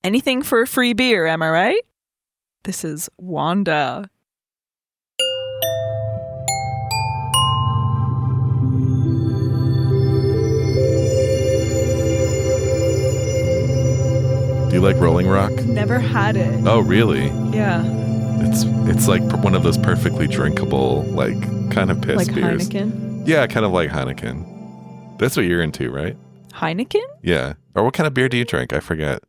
Anything for free beer, am I right? This is Wanda. Do you like Rolling Rock? Never had it. Oh, really? Yeah. It's like one of those perfectly drinkable, like, kind of piss Like beers. Heineken? Yeah, kind of like Heineken. That's what you're into, right? Heineken? Yeah. Or what kind of beer do you drink? I forget.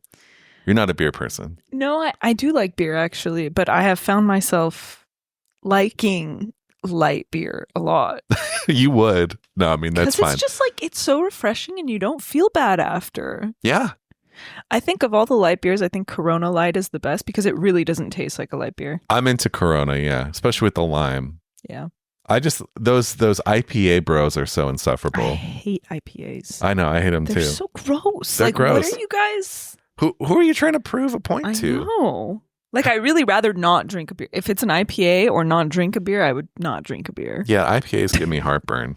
You're not a beer person. No, I do like beer, actually, but I have found myself liking light beer a lot. You would. No, I mean, that's fine. Because it's just like, it's so refreshing and you don't feel bad after. Yeah. I think of all the light beers, I think Corona Light is the best because it really doesn't taste like a light beer. I'm into Corona, yeah. Especially with the lime. Yeah. Those IPA bros are so insufferable. I hate IPAs. I know, I hate them They're too. so gross. They're like, gross. what are you guys? Who are you trying to prove a point I to? know. Like, I really rather not drink a beer. If it's an IPA or not drink a beer, I would not drink a beer. Yeah, IPAs give me heartburn.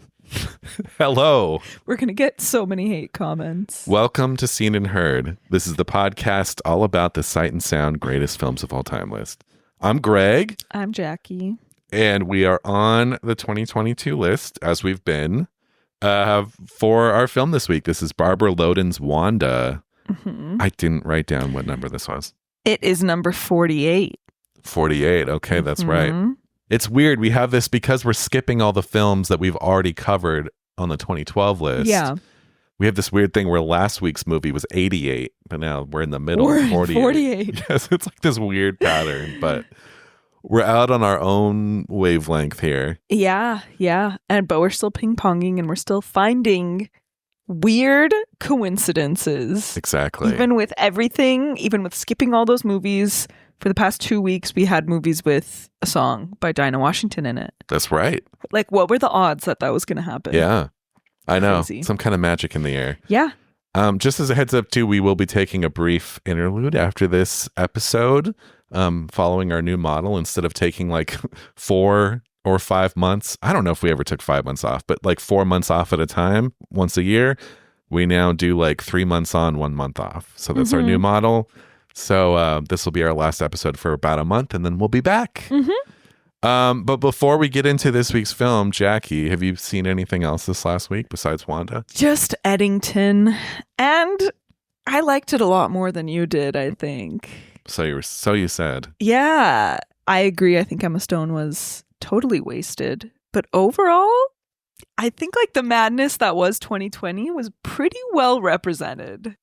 Hello. We're going to get so many hate comments. Welcome to Seen and Heard. This is the podcast all about the sight and sound greatest films of all time list. I'm Greg. I'm Jackie. And we are on the 2022 list, as we've been, for our film this week. This is Barbara Loden's Wanda. Mm-hmm. I didn't write down what number this was. It is number 48. 48. Okay, that's right. It's weird. We have this because we're skipping all the films that we've already covered on the 2012 list. Yeah. We have this weird thing where last week's movie was 88, but now we're in the middle of 48. 48. Yes, it's like this weird pattern, but we're out on our own wavelength here. Yeah. But we're still ping-ponging and we're still finding weird coincidences. Exactly. Even with everything, even with skipping all those movies, for the past 2 weeks, we had movies with a song by Dinah Washington in it. That's right. Like, what were the odds that was going to happen? Yeah, I know. Crazy. Some kind of magic in the air. Yeah. Just as a heads up, too, we will be taking a brief interlude after this episode, following our new model. Instead of taking like 4 or 5 months, I don't know if we ever took 5 months off, but like 4 months off at a time, once a year, we now do like 3 months on, 1 month off. So that's our new model. So this will be our last episode for about a month, and then we'll be back. But before we get into this week's film, Jackie, have you seen anything else this last week besides Wanda? Just Eddington. And I liked it a lot more than you did, I think. So you said. Yeah, I agree. I think Emma Stone was totally wasted. But overall, I think like the madness that was 2020 was pretty well represented.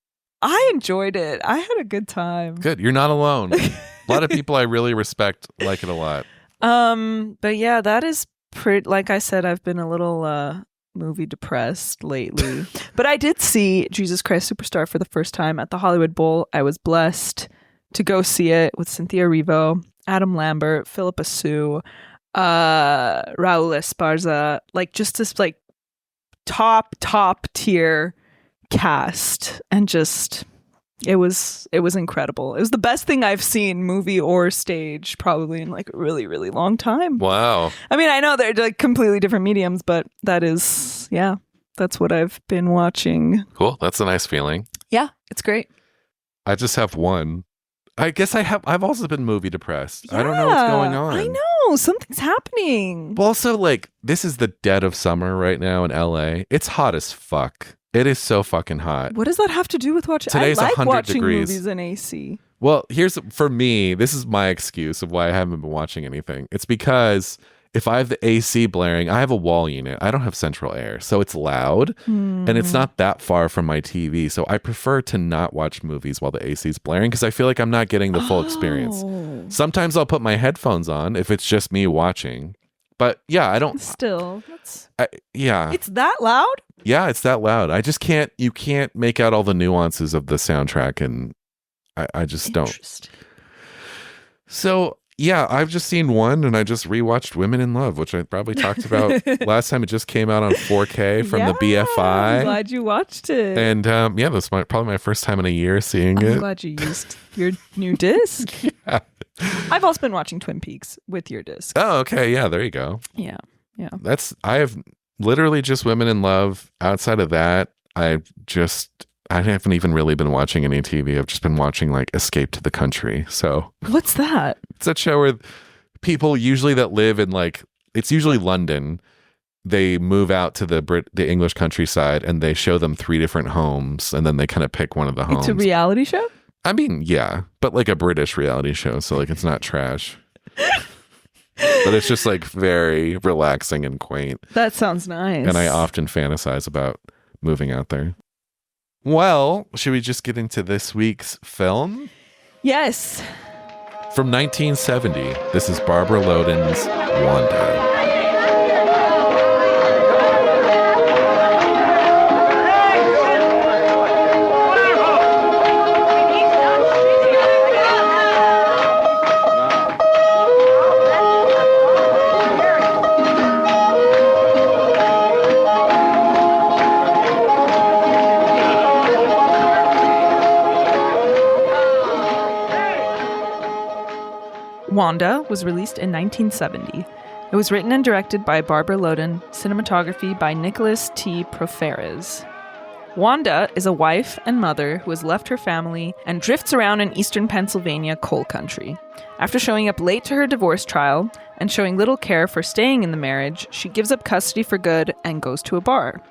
I enjoyed it. I had a good time. Good. You're not alone. A lot of people I really respect like it a lot. But yeah, that is pretty, like I said, I've been a little movie depressed lately. But I did see Jesus Christ Superstar for the first time at the Hollywood Bowl. I was blessed to go see it with Cynthia Erivo, Adam Lambert, Philippa Sue, Raul Esparza, like just this like top tier cast, and just it was incredible. It was the best thing I've seen, movie or stage, probably in like a really, really long time. Wow. I mean, I know they're like completely different mediums, but that's what I've been watching. Cool. That's a nice feeling. Yeah, it's great. I just have one. I guess I've also been movie depressed. Yeah, I don't know what's going on. I know. Something's happening. Well, also, like, this is the dead of summer right now in LA. It's hot as fuck. It is so fucking hot. What does that have to do with watching? Today's I like 100 watching degrees. movies in AC. Well, for me, this is my excuse of why I haven't been watching anything. It's because if I have the AC blaring, I have a wall unit. I don't have central air, so it's loud, and it's not that far from my TV. So I prefer to not watch movies while the AC is blaring because I feel like I'm not getting the full experience. Sometimes I'll put my headphones on if it's just me watching. But yeah, I don't... Still, yeah. It's that loud? Yeah, it's that loud. I just can't... You can't make out all the nuances of the soundtrack, and I just don't. So... Yeah, I've just seen one, and I just rewatched Women in Love, which I probably talked about last time. It just came out on 4K from the BFI. I'm glad you watched it. And yeah, that's probably my first time in a year seeing it. I'm glad you used your new disc. Yeah. I've also been watching Twin Peaks with your disc. Oh, okay. Yeah, there you go. Yeah. I have literally just Women in Love. Outside of that, I haven't even really been watching any TV. I've just been watching like Escape to the Country. So What's that? it's that show where people usually that live in like, it's usually London. They move out to the English countryside and they show them 3 different homes and then they kind of pick one of the homes. It's a reality show? I mean, yeah, but like a British reality show. So like it's not trash. But it's just like very relaxing and quaint. That sounds nice. And I often fantasize about moving out there. Well, should we just get into this week's film? Yes. From 1970, this is Barbara Loden's Wanda. Wanda was released in 1970. It was written and directed by Barbara Loden, cinematography by Nicholas T. Proferes. Wanda is a wife and mother who has left her family and drifts around in eastern Pennsylvania coal country. After showing up late to her divorce trial and showing little care for staying in the marriage, she gives up custody for good and goes to a bar.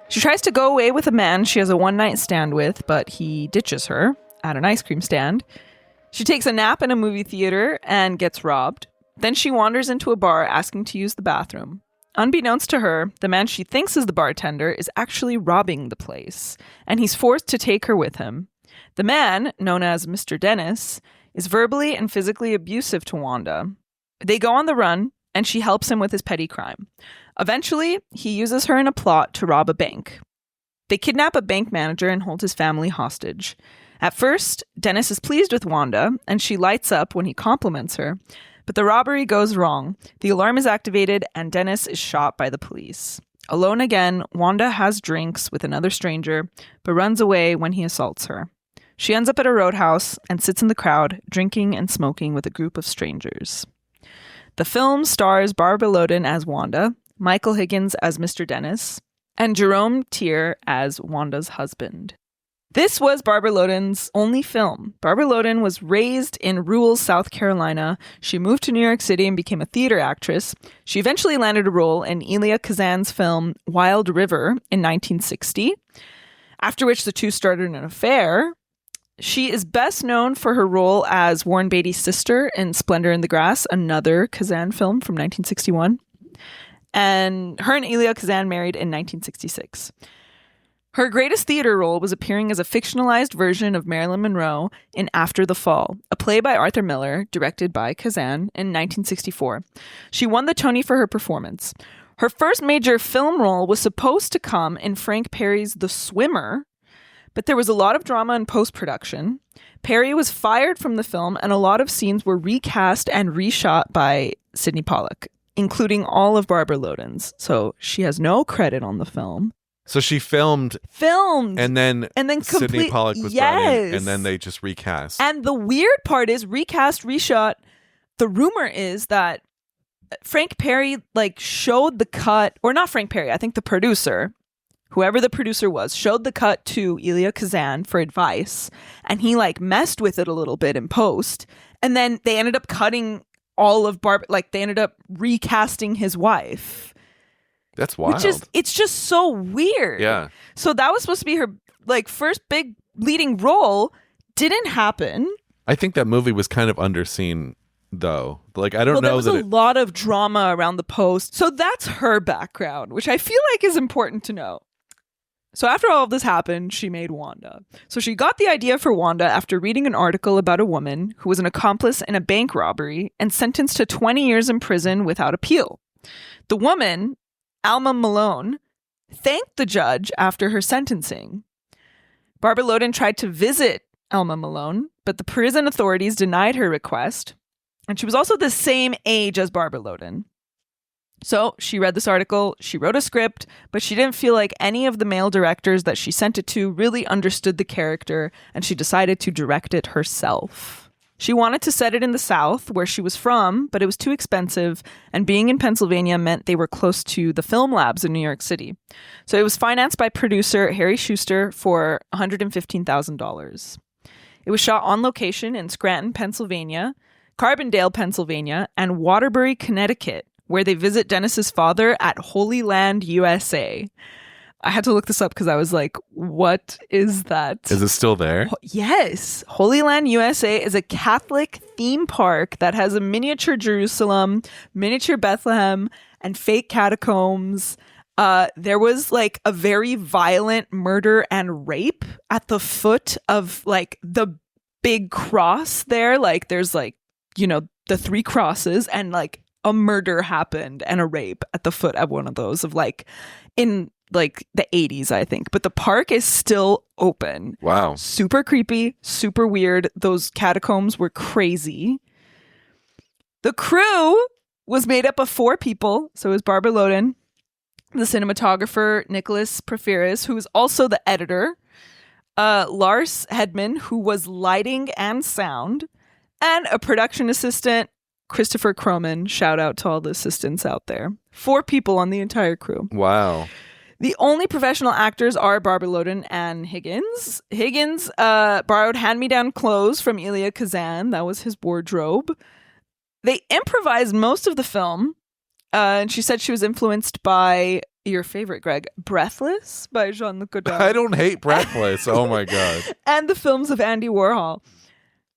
She tries to go away with a man she has a one-night stand with, but he ditches her at an ice cream stand. She takes a nap in a movie theater and gets robbed. Then she wanders into a bar asking to use the bathroom. Unbeknownst to her, the man she thinks is the bartender is actually robbing the place, and he's forced to take her with him. The man, known as Mr. Dennis, is verbally and physically abusive to Wanda. They go on the run, and she helps him with his petty crime. Eventually, he uses her in a plot to rob a bank. They kidnap a bank manager and hold his family hostage. At first, Dennis is pleased with Wanda, and she lights up when he compliments her. But the robbery goes wrong. The alarm is activated, and Dennis is shot by the police. Alone again, Wanda has drinks with another stranger, but runs away when he assaults her. She ends up at a roadhouse and sits in the crowd, drinking and smoking with a group of strangers. The film stars Barbara Loden as Wanda, Michael Higgins as Mr. Dennis, and Jerome Tier as Wanda's husband. This was Barbara Loden's only film. Barbara Loden was raised in rural South Carolina. She moved to New York City and became a theater actress. She eventually landed a role in Elia Kazan's film Wild River in 1960, after which the two started an affair. She is best known for her role as Warren Beatty's sister in Splendor in the Grass, another Kazan film from 1961. And her and Elia Kazan married in 1966. Her greatest theater role was appearing as a fictionalized version of Marilyn Monroe in After the Fall, a play by Arthur Miller, directed by Kazan, in 1964. She won the Tony for her performance. Her first major film role was supposed to come in Frank Perry's The Swimmer, but there was a lot of drama in post-production. Perry was fired from the film, and a lot of scenes were recast and reshot by Sidney Pollack, including all of Barbara Loden's. So she has no credit on the film. So she filmed, and then Sidney Pollack was brought in, and then they just recast. And the weird part is recast, reshot. The rumor is that Frank Perry showed the cut, or not Frank Perry, I think the producer, whoever the producer was, showed the cut to Elia Kazan for advice, and he messed with it a little bit in post, and then they ended up cutting all of they ended up recasting his wife. That's wild. It's just so weird. Yeah. So that was supposed to be her first big leading role. Didn't happen. I think that movie was kind of underseen, though. I don't know. There was a lot of drama around the post. So that's her background, which I feel like is important to know. So after all of this happened, she made Wanda. So she got the idea for Wanda after reading an article about a woman who was an accomplice in a bank robbery and sentenced to 20 years in prison without appeal. The woman, Alma Malone, thanked the judge after her sentencing. Barbara Loden tried to visit Alma Malone, but the prison authorities denied her request, and she was also the same age as Barbara Loden. So she read this article, she wrote a script, but she didn't feel like any of the male directors that she sent it to really understood the character, and she decided to direct it herself. She wanted to set it in the South, where she was from, but it was too expensive, and being in Pennsylvania meant they were close to the film labs in New York City. So it was financed by producer Harry Schuster for $115,000. It was shot on location in Scranton, Pennsylvania, Carbondale, Pennsylvania, and Waterbury, Connecticut, where they visit Dennis's father at Holy Land, USA. I had to look this up because I was like, what is that? Is it still there? Yes. Holy Land, USA is a Catholic theme park that has a miniature Jerusalem, miniature Bethlehem, and fake catacombs. There was like a very violent murder and rape at the foot of like the big cross there. Like there's like, you know, the 3 crosses, and like a murder happened and a rape at the foot of one of those, of like in like the 80s, I think. But the park is still open. Wow. Super creepy, super weird. Those catacombs were crazy. The crew was made up of 4 people. So it was Barbara Loden, the cinematographer Nicholas Preferis, who was also the editor, Lars Hedman, who was lighting and sound, and a production assistant, Christopher Croman. Shout out to all the assistants out there. 4 people on the entire crew. Wow. The only professional actors are Barbara Loden and Higgins. Higgins borrowed hand-me-down clothes from Elia Kazan. That was his wardrobe. They improvised most of the film. And she said she was influenced by your favorite, Greg, Breathless by Jean-Luc Godard. I don't hate Breathless. Oh my God. And the films of Andy Warhol.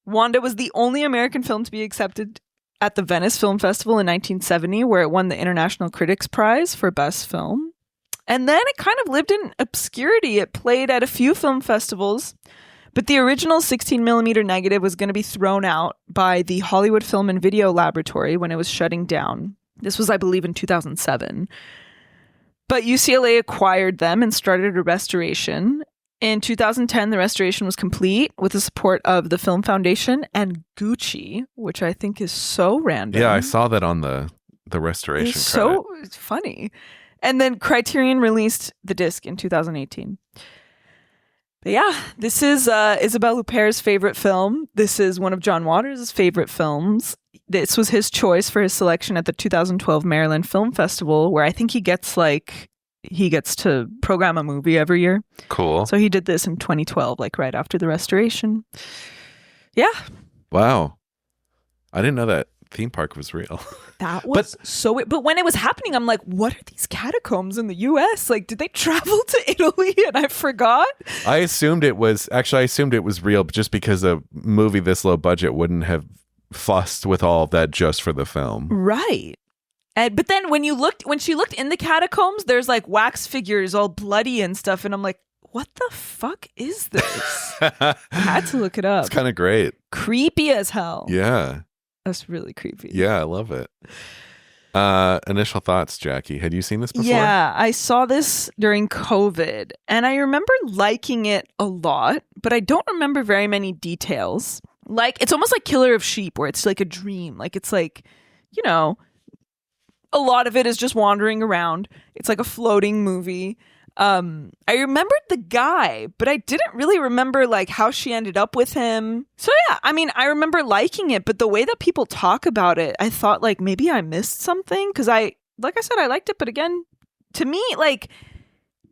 Wanda was the only American film to be accepted at the Venice Film Festival in 1970, where it won the International Critics Prize for Best Film. And then it kind of lived in obscurity. It played at a few film festivals, but the original 16mm negative was going to be thrown out by the Hollywood Film and Video Laboratory when it was shutting down. This was, I believe, in 2007. But UCLA acquired them and started a restoration. In 2010, the restoration was complete with the support of the Film Foundation and Gucci, which I think is so random. Yeah, I saw that on the restoration It's credit. so funny. And then Criterion released the disc in 2018. But yeah, this is Isabelle Huppert's favorite film. This is one of John Waters' favorite films. This was his choice for his selection at the 2012 Maryland Film Festival, where I think he gets to program a movie every year. Cool. So he did this in 2012, like right after the restoration. Yeah. Wow. I didn't know that theme park was real. That was but when it was happening, I'm like, what are these catacombs in the US? Like, did they travel to Italy and I forgot? I assumed it was real just because a movie this low budget wouldn't have fussed with all of that just for the film. Right. But then when she looked in the catacombs, there's like wax figures all bloody and stuff. And I'm like, what the fuck is this? I had to look it up. It's kind of great. Creepy as hell. Yeah. That's really creepy. Yeah, I love it. Initial thoughts, Jackie. Had you seen this before? Yeah, I saw this during COVID, and I remember liking it a lot, but I don't remember very many details. Like, it's almost like Killer of Sheep, where it's like a dream. Like, it's like, you know, a lot of it is just wandering around. It's like a floating movie. I remembered the guy, but I didn't really remember like how she ended up with him. So yeah, I mean, I remember liking it, but the way that people talk about it, I thought like maybe I missed something, because like I said, I liked it, but again, to me, like,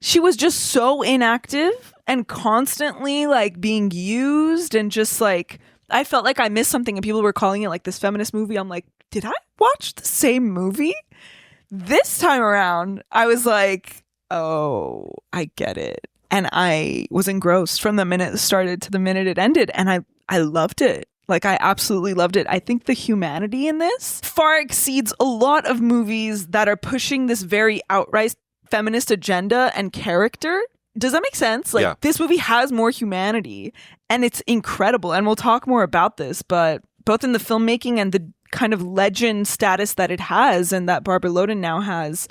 she was just so inactive and constantly like being used, and just like I felt like I missed something, and people were calling it like this feminist movie. I'm like, did I watch the same movie? This time around, I was like, oh, I get it. And I was engrossed from the minute it started to the minute it ended. And I loved it. Like, I absolutely loved it. I think the humanity in this far exceeds a lot of movies that are pushing this very outright feminist agenda and character. Does that make sense? Like, yeah. This movie has more humanity, and it's incredible. And we'll talk more about this, but both in the filmmaking and the kind of legend status that it has, and that Barbara Loden now has.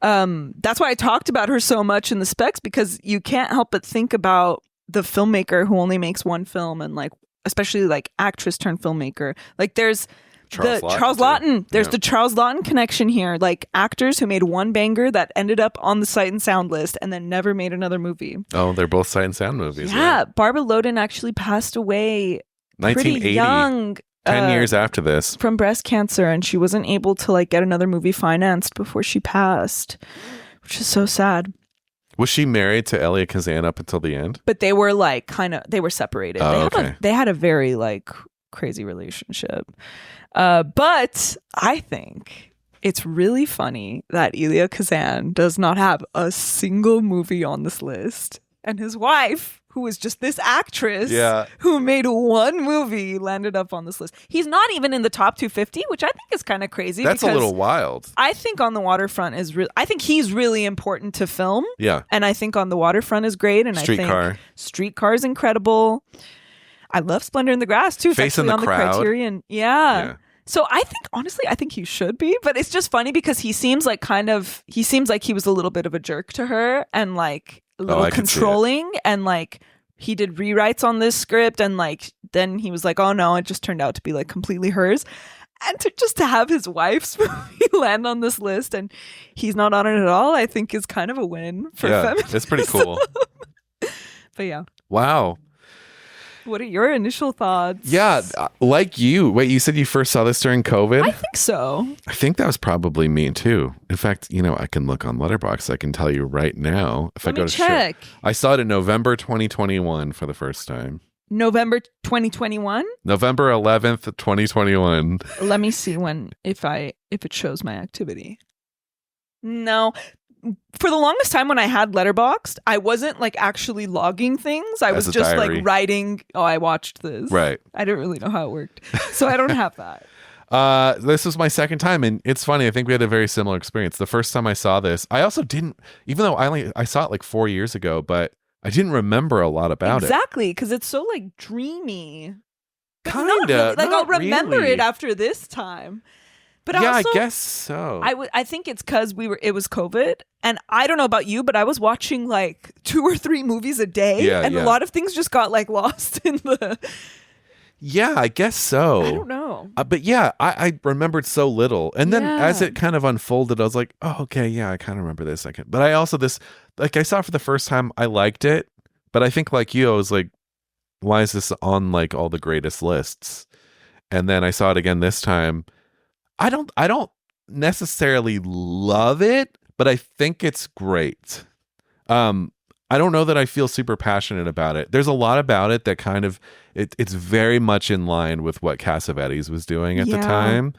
That's why I talked about her so much in the specs, because you can't help but think about the filmmaker who only makes one film, and like, especially like actress turned filmmaker. Like, there's Charles Lawton. There's the Charles Lawton connection here. Like, actors who made one banger that ended up on the Sight and Sound list and then never made another movie. Oh, they're both Sight and Sound movies. Yeah. Right? Barbara Loden actually passed away pretty 1980. young. 10 years after this. From breast cancer, and she wasn't able to like get another movie financed before she passed, which is so sad. Was she married to Elia Kazan up until the end? But they were like they were separated. Oh, They had a very like crazy relationship. But I think it's really funny that Elia Kazan does not have a single movie on this list, and his wife, who is just this actress who made one movie, landed up on this list. He's not even in the top 250, which I think is kind of crazy. That's a little wild. I think On the Waterfront is I think he's really important to film. Yeah. And I think On the Waterfront is great. And I think Streetcar is incredible. I love Splendor in the Grass too. It's Face in the on Crowd. the Criterion. Yeah. So I think, honestly, I think he should be, but it's just funny because he seems like he was a little bit of a jerk to her and like a little controlling, and like he did rewrites on this script, and like then he was like, oh no, it just turned out to be like completely hers. And to have his wife's movie land on this list and he's not on it at all, I think is kind of a win for feminism. It's pretty cool. But yeah. Wow. What are your initial thoughts? Yeah, like you. Wait, you said you first saw this during COVID? I think so. I think that was probably me too. In fact, I can look on Letterboxd. I can tell you right now. If Let I go me to check. I saw it in November 2021 for the first time. November 2021? November 11th, 2021. Let me see if it shows my activity. No. For the longest time when I had Letterboxd, I wasn't like actually logging things. I was just diary. like writing, I watched this. Right. I didn't really know how it worked. So I don't have that. This was my second time, and it's funny. I think we had a very similar experience. The first time I saw this, I also didn't, even though I saw it like 4 years ago, but I didn't remember a lot about it. Exactly, because it's so like dreamy. Kinda. Really. Like I'll remember really. it after this time. But yeah, also, I guess so. I think it's because it was COVID, and I don't know about you, but I was watching like 2 or 3 movies a day, and a lot of things just got like lost in the. Yeah, I guess so. I don't know. But yeah, I remembered so little, and then as it kind of unfolded, I was like, oh, okay, yeah, I kind of remember this. But I also I saw it for the first time, I liked it, but I think like you, I was like, why is this on like all the greatest lists? And then I saw it again this time. I don't necessarily love it, but I think it's great. I don't know that I feel super passionate about it. There's a lot about it that kind of it's very much in line with what Cassavetes was doing at the time.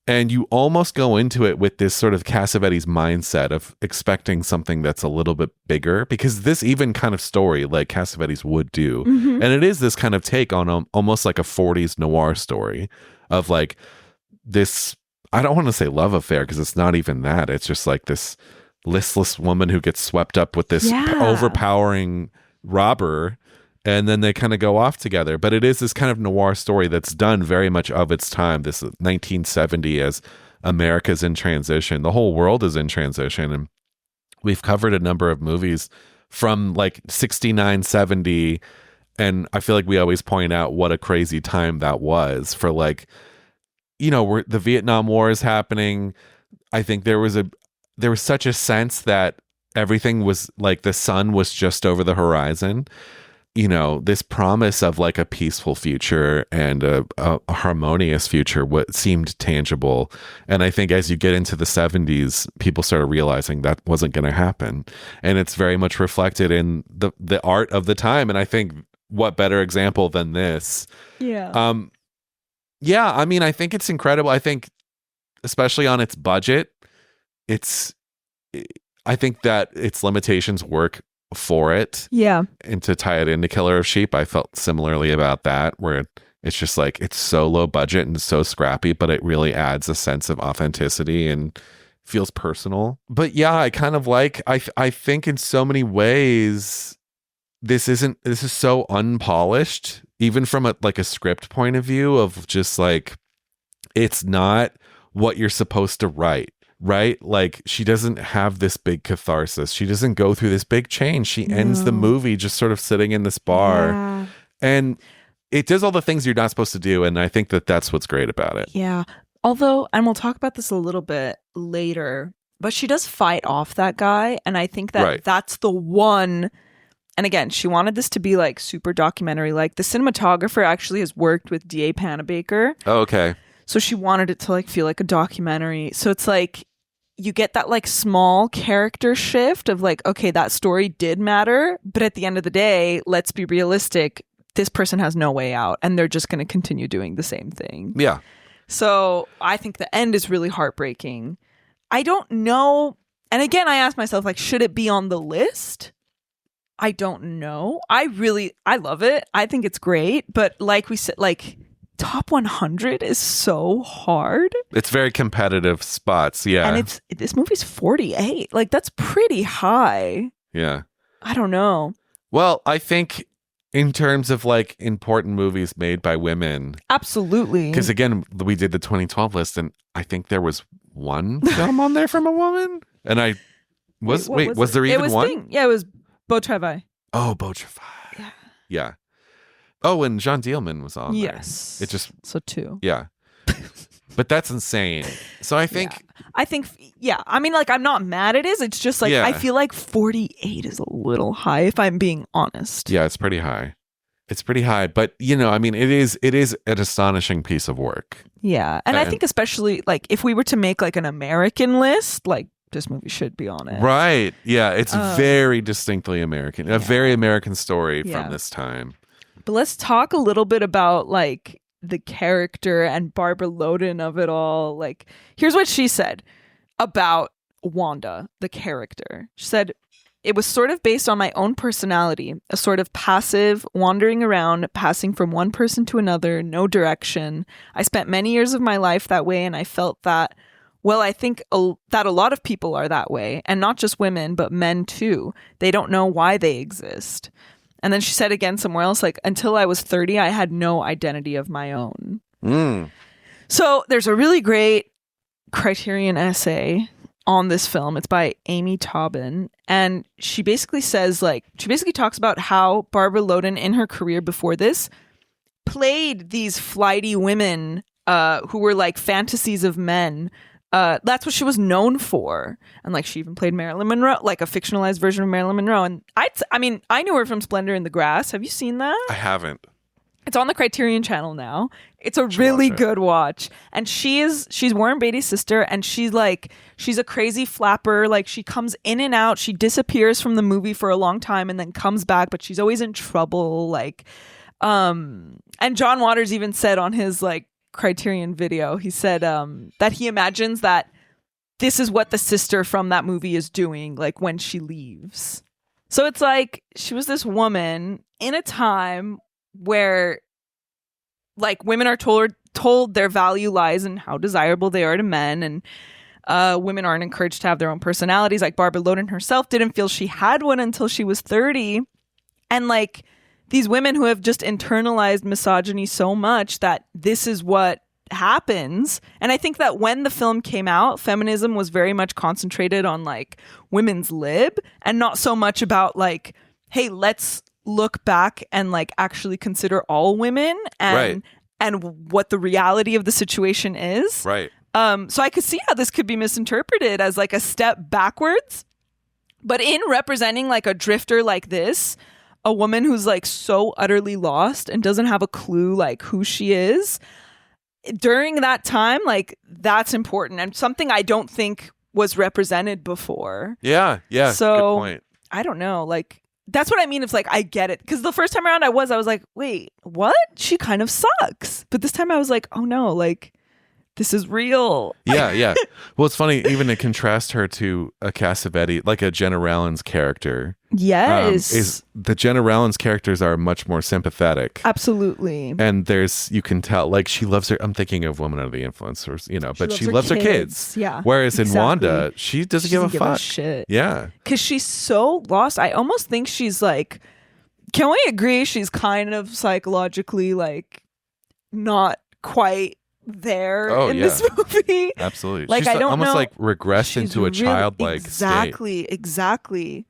And you almost go into it with this sort of Cassavetes mindset of expecting something that's a little bit bigger, because this even kind of story like Cassavetes would do. Mm-hmm. And it is this kind of take on almost like a 40s noir story of like this, I don't want to say love affair because it's not even that. It's just like this listless woman who gets swept up with this overpowering robber, and then they kind of go off together. But it is this kind of noir story that's done very much of its time, this 1970 as America's in transition. The whole world is in transition. And we've covered a number of movies from like 69, 70. And I feel like we always point out what a crazy time that was for like, where the Vietnam War is happening. I think there was such a sense that everything was like the sun was just over the horizon. This promise of like a peaceful future and a harmonious future, what seemed tangible. And I think as you get into the 70s, people started realizing that wasn't going to happen. And it's very much reflected in the art of the time. And I think what better example than this? Yeah. Yeah, I mean, I think it's incredible. I think, especially on its budget, I think that its limitations work for it. Yeah. And to tie it into Killer of Sheep, I felt similarly about that, where it's just like, it's so low budget and so scrappy, but it really adds a sense of authenticity and feels personal. But yeah, I kind of like, I think in so many ways, this is so unpolished, even from a script point of view of just like, it's not what you're supposed to write, right? Like she doesn't have this big catharsis. She doesn't go through this big change. She ends the movie just sort of sitting in this bar and it does all the things you're not supposed to do. And I think that that's what's great about it. Yeah. Although, and we'll talk about this a little bit later, but she does fight off that guy. And I think that that's the one And again, she wanted this to be like super documentary. Like the cinematographer actually has worked with D.A. Panabaker. Oh, okay. So she wanted it to like feel like a documentary. So it's like you get that like small character shift of like, okay, that story did matter. But at the end of the day, let's be realistic. This person has no way out and they're just going to continue doing the same thing. Yeah. So I think the end is really heartbreaking. I don't know. And again, I asked myself, like, should it be on the list? I don't know. I love it. I think it's great. But like we said, like top 100 is so hard. It's very competitive spots. Yeah. And this movie's 48. Like that's pretty high. Yeah. I don't know. Well, I think in terms of like important movies made by women. Absolutely. Because again, we did the 2012 list and I think there was one film on there from a woman. And was there even one? Yeah, it was Beau Travail. Oh, Beau Travail. Yeah. Oh, and Jean Dielman was on there. Yes. It just... So 2. Yeah. But that's insane. So I think... I mean, like, I'm not mad at it. It's just like, I feel like 48 is a little high, if I'm being honest. Yeah, it's pretty high. It's pretty high. But, you know, I mean, it is an astonishing piece of work. Yeah. And I think especially, like, if we were to make, like, an American list, like, this movie should be on it. Right. Yeah. It's very distinctly American. A very American story from this time. But let's talk a little bit about, like, the character and Barbara Loden of it all. Like, here's what she said about Wanda, the character. She said, "It was sort of based on my own personality, a sort of passive, wandering around, passing from one person to another, no direction. I spent many years of my life that way, and I felt that, well, I think that a lot of people are that way, and not just women, but men too. They don't know why they exist." And then she said again somewhere else, like, "Until I was 30, I had no identity of my own." So there's a really great Criterion essay on this film. It's by Amy Taubin. And she basically says, like, she basically talks about how Barbara Loden in her career before this played these flighty women who were like fantasies of men. That's what she was known for. And like she even played Marilyn Monroe, like a fictionalized version of Marilyn Monroe. And I mean, I knew her from Splendor in the Grass. Have you seen that? I haven't. It's on the Criterion channel now. It's a really good watch. And she's Warren Beatty's sister, and she's a crazy flapper. Like she comes in and out. She disappears from the movie for a long time and then comes back, but she's always in trouble. Like, and John Waters even said on his like Criterion video, he said that he imagines that this is what the sister from that movie is doing, like when she leaves. So it's like she was this woman in a time where like women are told their value lies in how desirable they are to men, and women aren't encouraged to have their own personalities. Like Barbara Loden herself didn't feel she had one until she was 30. And like these women who have just internalized misogyny so much that this is what happens. And I think that when the film came out, feminism was very much concentrated on like women's lib and not so much about like, hey, let's look back and like actually consider all women and what the reality of the situation is. Right. So I could see how this could be misinterpreted as like a step backwards. But in representing like a drifter like this, a woman who's like so utterly lost and doesn't have a clue like who she is during that time, like that's important and something I don't think was represented before. Yeah. So good point. I don't know, like that's what I mean. It's like I get it, because the first time around I was like, wait, what? She kind of sucks. But this time I was like, oh no, like this is real. Yeah. Well, it's funny, even to contrast her to a Cassavetes, like a Jenna Rollins character. Yes. Is the Jenna Rollins characters are much more sympathetic. Absolutely. And you can tell, like she loves her, I'm thinking of Woman Under the Influence, or, you know, but she loves her kids. Yeah. Whereas in Wanda, she doesn't give a fuck. Shit. Yeah. Because she's so lost. I almost think she's like, can we agree she's kind of psychologically like not quite there in this movie? Absolutely. Like, she's I don't almost know. like regressed into a childlike exactly, state. Exactly.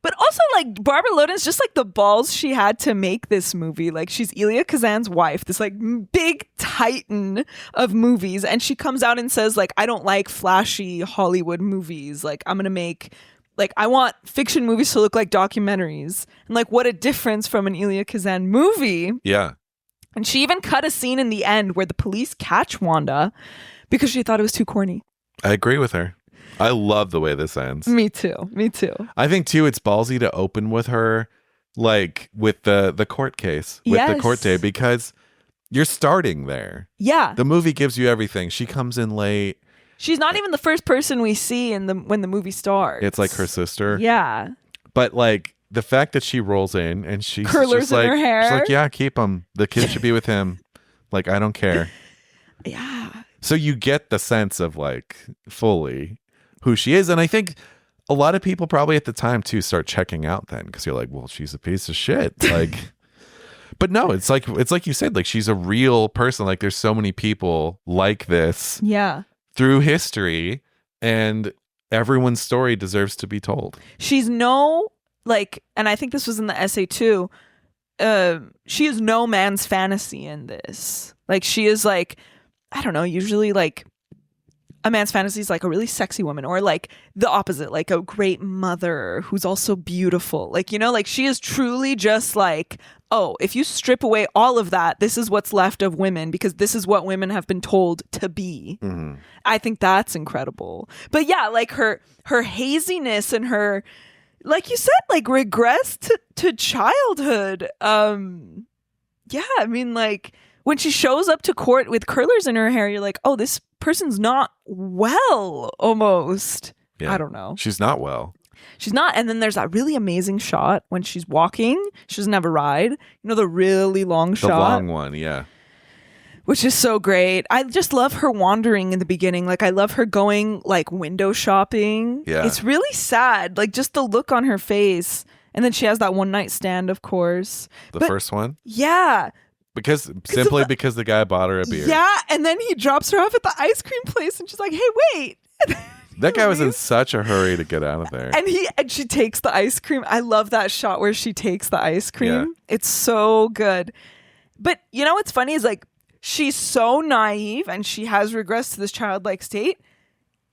But also, like, Barbara Loden's just like the balls she had to make this movie. Like, she's Elia Kazan's wife, this like big titan of movies, and she comes out and says, like, I don't like flashy Hollywood movies. Like, I'm gonna make like, I want fiction movies to look like documentaries. And like, what a difference from an Elia Kazan movie. Yeah. And she even cut a scene in the end where the police catch Wanda because she thought it was too corny. I agree with her. I love the way this ends. Me too. I think too it's ballsy to open with her like with the court case, with the court day, because you're starting there. Yeah. The movie gives you everything. She comes in late. She's not even the first person we see when the movie starts. It's like her sister. Yeah. But like the fact that she rolls in and she's curlers just in like, her hair. She's like, yeah, keep him. The kid should be with him. Like, I don't care. Yeah. So you get the sense of like fully who she is. And I think a lot of people probably at the time too start checking out then because you're like, well, she's a piece of shit. Like, but no, it's like you said, like she's a real person. Like there's so many people like this. Yeah. Through history, and everyone's story deserves to be told. She's and I think this was in the essay too, she is no man's fantasy in this. Like, she is like, I don't know, usually like a man's fantasy is like a really sexy woman, or like the opposite, like a great mother who's also beautiful. Like, you know, like she is truly just like, oh, if you strip away all of that, this is what's left of women because this is what women have been told to be. Mm-hmm. I think that's incredible. But yeah, like her haziness and her, like you said, like regress to childhood. Yeah, I mean, like when she shows up to court with curlers in her hair, you're like, oh, this person's not well, almost. Yeah. I don't know. She's not well. She's not. And then there's that really amazing shot when she's walking. She doesn't have a ride. You know, the really long shot. The long one, yeah. Which is so great. I just love her wandering in the beginning. Like, I love her going, like, window shopping. Yeah. It's really sad. Like, just the look on her face. And then she has that one night stand, of course. The first one? Yeah. Because the guy bought her a beer. Yeah. And then he drops her off at the ice cream place. And she's like, hey, wait. That guy was in such a hurry to get out of there. And she takes the ice cream. I love that shot where she takes the ice cream. Yeah. It's so good. But you know what's funny is like she's so naive and she has regressed to this childlike state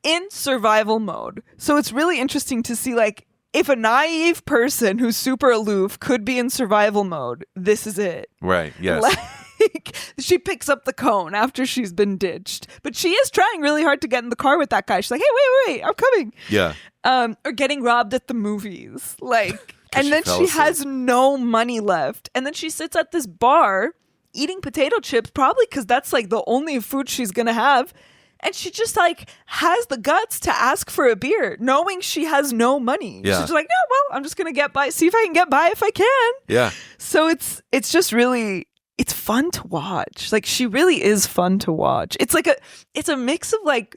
in survival mode. So it's really interesting to see like if a naive person who's super aloof could be in survival mode, this is it. Right. Yes. Like, she picks up the cone after she's been ditched, but she is trying really hard to get in the car with that guy. She's like, hey, wait, I'm coming. Yeah. Or getting robbed at the movies. Like, and then she has no money left. And then she sits at this bar eating potato chips, probably because that's like the only food she's going to have. And she just like has the guts to ask for a beer, knowing she has no money. Yeah. She's just like, no, well, I'm just going to get by, see if I can get by if I can. Yeah. So it's just really, it's fun to watch. Like, she really is fun to watch. It's like it's a mix of like,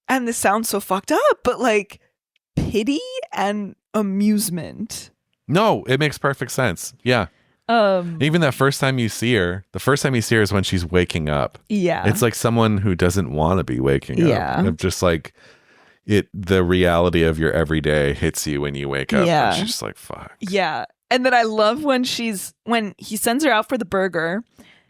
and this sounds so fucked up, but like pity and amusement. No, it makes perfect sense. Yeah. Even the first time you see her is when she's waking up. Yeah. It's like someone who doesn't want to be waking up. Yeah. Of just like the reality of your everyday hits you when you wake up. Yeah. And she's just like, fuck. Yeah. And then I love when he sends her out for the burger,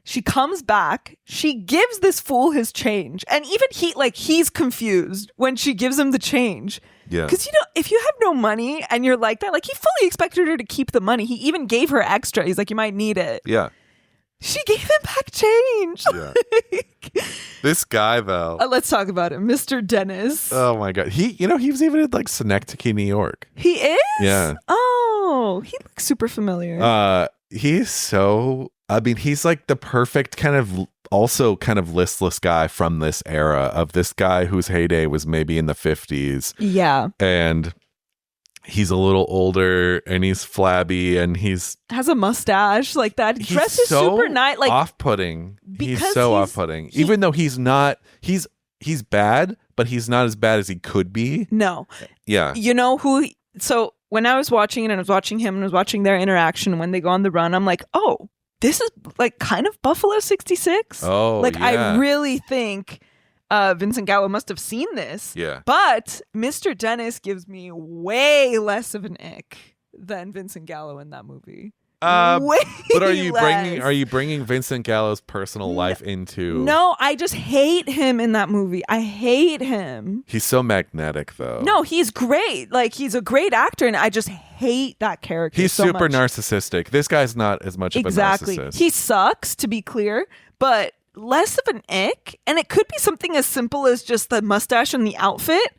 she comes back, she gives this fool his change. And even he's confused when she gives him the change. Yeah. Because, you know, if you have no money and you're like that, like he fully expected her to keep the money. He even gave her extra. He's like, you might need it. Yeah. She gave him back change. Yeah. This guy, though. Let's talk about it. Mr. Dennis. Oh, my God. He was even in like Synecdoche, New York. He is? Yeah. Oh, he looks super familiar. He's so, I mean, he's like the perfect kind of listless guy from this era of this guy whose heyday was maybe in the 50s. Yeah. And he's a little older and he's flabby and has a mustache like that. He dresses so super nice, like off-putting. He's so off-putting. Even though he's bad, but he's not as bad as he could be. No. Yeah. You know who? So when I was watching it and I was watching him and I was watching their interaction when they go on the run, I'm like, oh, this is like kind of Buffalo 66. Oh, like yeah. I really think Vincent Gallo must have seen this. Yeah. But Mr. Dennis gives me way less of an ick than Vincent Gallo in that movie. Way but are you less. bringing Vincent Gallo's personal life into? No, I just hate him in that movie. I hate him. He's so magnetic, though. No, he's great. Like, he's a great actor, and I just hate that character. He's so super much. narcissistic. This guy's not as much of a narcissist. He sucks, to be clear, but less of an ick. And it could be something as simple as just the mustache and the outfit.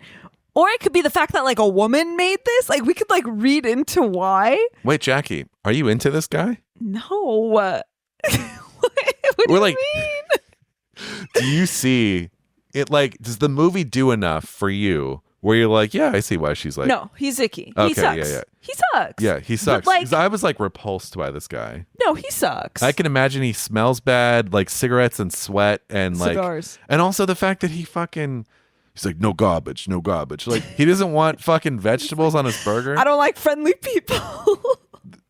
Or it could be the fact that, like, a woman made this. Like, we could, like, read into why. Wait, Jackie, are you into this guy? No. What do you mean? Do you see it? Like, does the movie do enough for you where you're like, yeah, I see why she's like... No, he's icky. Okay, he sucks. yeah. He sucks. Yeah, he sucks. But, like, I was, like, repulsed by this guy. no, he sucks. I can imagine he smells bad, like cigarettes and sweat and, like... Cigars. And also the fact that he's like, no garbage. Like, he doesn't want fucking vegetables on his burger. I don't like friendly people.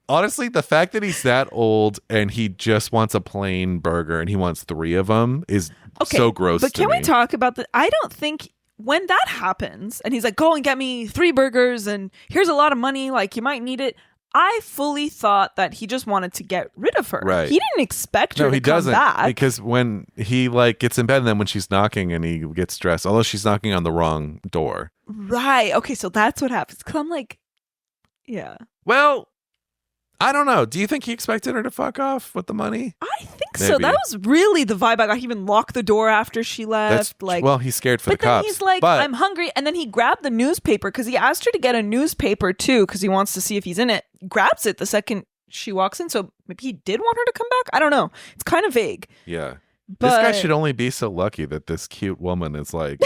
Honestly, the fact that he's that old and he just wants a plain burger and he wants 3 of them is so gross. But to can me. we talk about the? I don't think when that happens and he's like, go and get me 3 burgers and here's a lot of money, like you might need it. I fully thought that he just wanted to get rid of her. Right. He didn't expect her No, to he come doesn't. back. Because when he like gets in bed and then when she's knocking and he gets dressed, although she's knocking on the wrong door. Right. Okay, so that's what happens. Because I'm like, yeah. Well, I don't know. Do you think he expected her to fuck off with the money? I think so. Maybe. That was really the vibe I got. He even locked the door after she left. Well, he's scared for the but then cops. he's like, I'm hungry. And then he grabbed the newspaper because he asked her to get a newspaper too because he wants to see if he's in it. Grabs it the second she walks in. So maybe he did want her to come back. I don't know. It's kind of vague. Yeah. But this guy should only be so lucky that this cute woman is like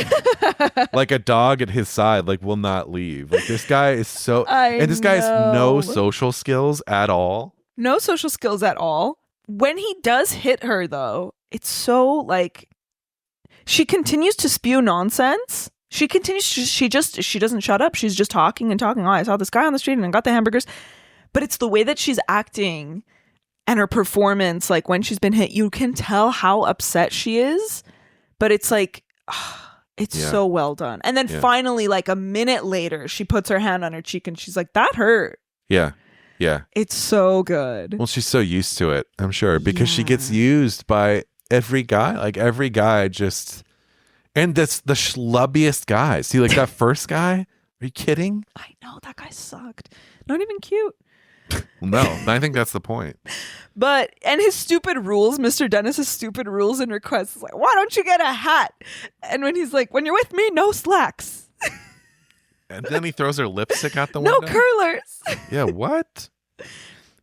like a dog at his side, like will not leave. Like this guy is so and this guy has no social skills at all. No social skills at all. When he does hit her though, it's so like she continues to spew nonsense. She doesn't shut up. She's just talking and talking. Oh, I saw this guy on the street and I got the hamburgers. But it's the way that she's acting and her performance, like when she's been hit, you can tell how upset she is, but it's like, it's so well done. And then finally, like a minute later, she puts her hand on her cheek and she's like, that hurt. Yeah. Yeah. It's so good. Well, she's so used to it, I'm sure, because she gets used by every guy. Like every guy just, and that's the schlubbiest guy. See, like that first guy, are you kidding? I know, that guy sucked. Not even cute. Well, no, I think that's the point. But, and his stupid rules, Mr. Dennis's stupid rules and requests, is like, why don't you get a hat? And when he's like, when you're with me, no slacks. And then he throws her lipstick out the window. No curlers. Yeah, what?